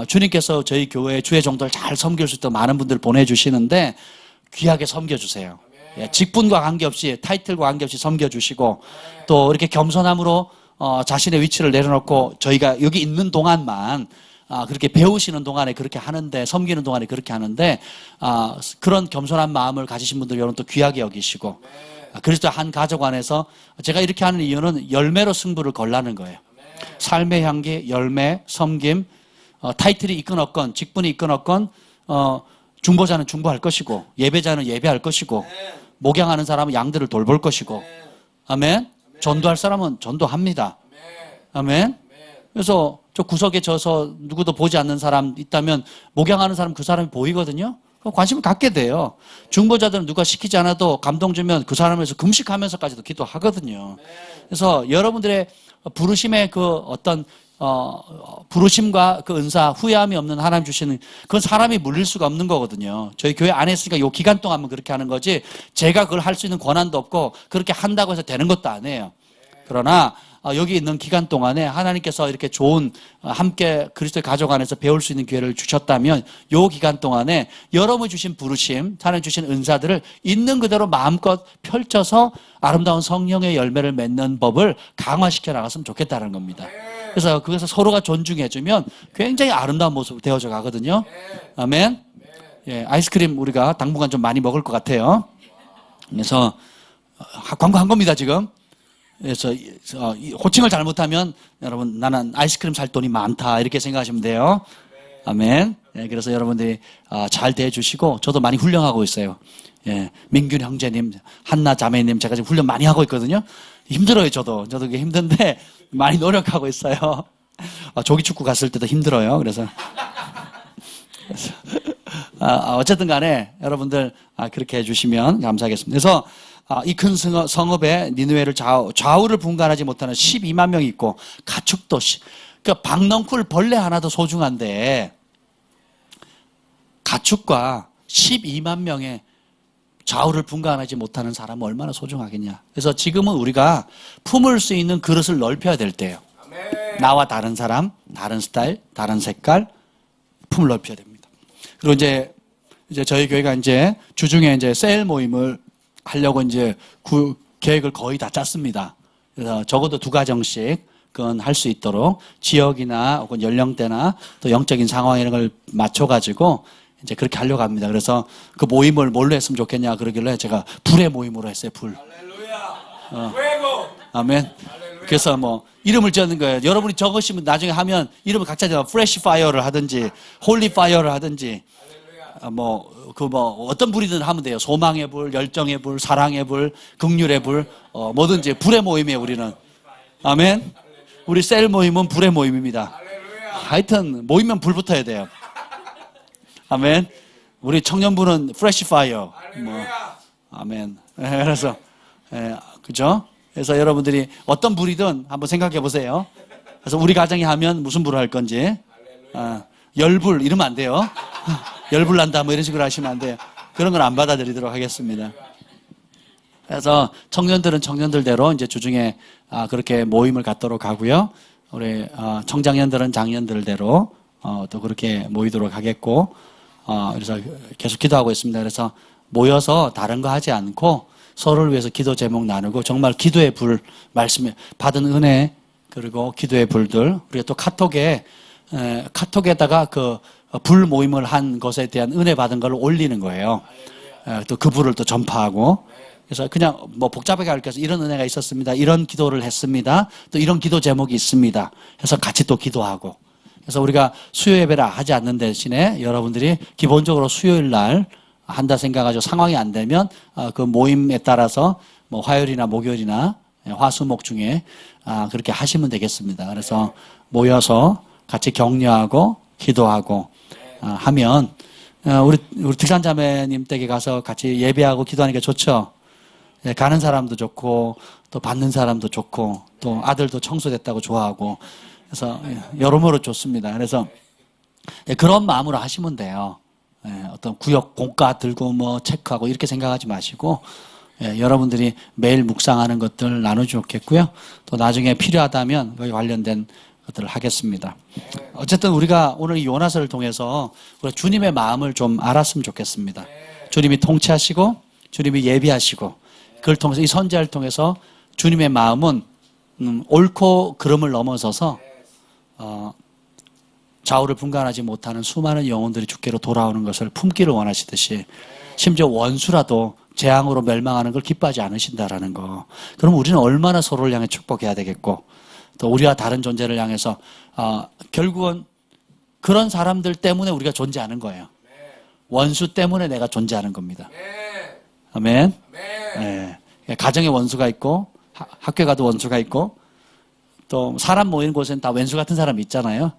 주님께서 저희 교회 주의 종들 잘 섬길 수 있도록 많은 분들 보내주시는데 귀하게 섬겨주세요. 직분과 관계없이 타이틀과 관계없이 섬겨주시고 또 이렇게 겸손함으로 자신의 위치를 내려놓고 저희가 여기 있는 동안만 그렇게 배우시는 동안에 그렇게 하는데 섬기는 동안에 그렇게 하는데 그런 겸손한 마음을 가지신 분들 여러분 또 귀하게 여기시고 그리스도 한 가족 안에서 제가 이렇게 하는 이유는 열매로 승부를 걸라는 거예요. 삶의 향기, 열매, 섬김, 타이틀이 있건 없건 직분이 있건 없건 중보자는 중보할 것이고 예배자는 예배할 것이고 목양하는 사람은 양들을 돌볼 것이고 아멘. 전도할 사람은 전도합니다. 아멘. 그래서 저 구석에 져서 누구도 보지 않는 사람 있다면 목양하는 사람 그 사람이 보이거든요. 관심을 갖게 돼요. 중보자들은 누가 시키지 않아도 감동 주면 그 사람에서 금식하면서까지도 기도하거든요. 그래서 여러분들의 부르심의 그 어떤 부르심과 그 은사, 후회함이 없는 하나님 주시는, 그건 사람이 물릴 수가 없는 거거든요. 저희 교회 안에 있으니까 요 기간 동안만 그렇게 하는 거지, 제가 그걸 할 수 있는 권한도 없고, 그렇게 한다고 해서 되는 것도 아니에요. 그러나, 여기 있는 기간 동안에 하나님께서 이렇게 좋은, 함께 그리스도의 가족 안에서 배울 수 있는 기회를 주셨다면, 요 기간 동안에 여러분이 주신 부르심, 하나님 주신 은사들을 있는 그대로 마음껏 펼쳐서 아름다운 성령의 열매를 맺는 법을 강화시켜 나갔으면 좋겠다는 겁니다. 그래서 그것을 서로가 존중해주면 굉장히 아름다운 모습으로 되어져 가거든요. 아멘. 예, 아이스크림 우리가 당분간 좀 많이 먹을 것 같아요. 그래서 광고한 겁니다, 지금. 그래서 호칭을 잘못하면 여러분 나는 아이스크림 살 돈이 많다 이렇게 생각하시면 돼요. 아멘. 예, 그래서 여러분들이 잘 대해주시고 저도 많이 훈련하고 있어요. 예, 민균 형제님, 한나 자매님 제가 지금 훈련 많이 하고 있거든요. 힘들어요, 저도 그게 힘든데 많이 노력하고 있어요. 조기 축구 갔을 때도 힘들어요. 그래서 어쨌든 간에 여러분들 그렇게 해주시면 감사하겠습니다. 그래서 이 큰 성읍에 니느웨를 좌우를 분간하지 못하는 12만 명이 있고 가축도 그러니까 박넝쿨 벌레 하나도 소중한데 가축과 12만 명의 좌우를 분간하지 못하는 사람은 얼마나 소중하겠냐. 그래서 지금은 우리가 품을 수 있는 그릇을 넓혀야 될 때예요. 나와 다른 사람, 다른 스타일, 다른 색깔, 품을 넓혀야 됩니다. 그리고 이제 저희 교회가 이제 주중에 이제 세일 모임을 하려고 이제 계획을 거의 다 짰습니다. 그래서 적어도 2가정씩 그건 할 수 있도록 지역이나 혹은 연령대나 또 영적인 상황 이런 걸 맞춰가지고 이제 그렇게 하려고 합니다. 그래서 그 모임을 뭘로 했으면 좋겠냐 그러길래 제가 불의 모임으로 했어요. 불. 아멘. 그래서 뭐 이름을 지었는 거예요. 여러분이 적으시면 나중에 하면 이름을 각자 프레시 파이어를 하든지 홀리 파이어를 하든지 어떤 불이든 하면 돼요. 소망의 불, 열정의 불, 사랑의 불, 긍휼의 불, 뭐든지 불의 모임이에요, 우리는. 아멘. 우리 셀 모임은 불의 모임입니다. 하여튼 모이면 불 붙어야 돼요. 아멘. 우리 청년부는 프레시 파이어. 아멘. 그래서 그죠? 그래서 여러분들이 어떤 불이든 한번 생각해 보세요. 그래서 우리 가정이 하면 무슨 불을 할 건지. 열불 이러면 안 돼요. 열불 난다 뭐 이런 식으로 하시면 안 돼요. 그런 건 안 받아들이도록 하겠습니다. 그래서 청년들은 청년들대로 이제 주중에 그렇게 모임을 갖도록 하고요. 우리 청장년들은 장년들대로 또 그렇게 모이도록 하겠고, 그래서 계속 기도하고 있습니다. 그래서 모여서 다른 거 하지 않고 서로를 위해서 기도 제목 나누고 정말 기도의 불, 말씀에 받은 은혜 그리고 기도의 불들, 우리가 또 카톡에다가 그 불 모임을 한 것에 대한 은혜 받은 걸 올리는 거예요. 또 그 불을 또 전파하고. 그래서 그냥 뭐 복잡하게 할 것에서 이런 은혜가 있었습니다. 이런 기도를 했습니다. 또 이런 기도 제목이 있습니다. 해서 같이 또 기도하고. 그래서 우리가 수요 예배를 하지 않는 대신에 여러분들이 기본적으로 수요일 날 한다 생각하죠. 상황이 안 되면 그 모임에 따라서 뭐 화요일이나 목요일이나 화수목 중에 그렇게 하시면 되겠습니다. 그래서 모여서 같이 격려하고 기도하고 하면 우리 득산자매님 댁에 가서 같이 예배하고 기도하니까 좋죠. 가는 사람도 좋고 또 받는 사람도 좋고 또 아들도 청소됐다고 좋아하고 그래서 여러모로 좋습니다. 그래서 그런 마음으로 하시면 돼요. 어떤 구역 공과 들고 뭐 체크하고 이렇게 생각하지 마시고 여러분들이 매일 묵상하는 것들 나누면 좋겠고요. 또 나중에 필요하다면 거기 관련된 것들을 하겠습니다. 어쨌든 우리가 오늘 이 요나서를 통해서 우리가 주님의 마음을 좀 알았으면 좋겠습니다. 주님이 통치하시고 주님이 예비하시고 그걸 통해서 이 선지자를 통해서 주님의 마음은 옳고 그름을 넘어서서 좌우를 분간하지 못하는 수많은 영혼들이 주께로 돌아오는 것을 품기를 원하시듯이 심지어 원수라도 재앙으로 멸망하는 걸 기뻐하지 않으신다라는 거. 그럼 우리는 얼마나 서로를 향해 축복해야 되겠고 또 우리와 다른 존재를 향해서 결국은 그런 사람들 때문에 우리가 존재하는 거예요. 원수 때문에 내가 존재하는 겁니다. 아멘. 네. 가정에 원수가 있고 학교에 가도 원수가 있고 또 사람 모이는 곳에는 다 왼수 같은 사람이 있잖아요.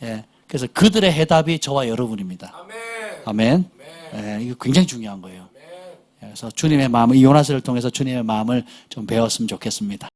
예. 그래서 그들의 해답이 저와 여러분입니다. 아멘. 예, 이거 굉장히 중요한 거예요. 그래서 주님의 마음을 이 요나서를 통해서 주님의 마음을 좀 배웠으면 좋겠습니다.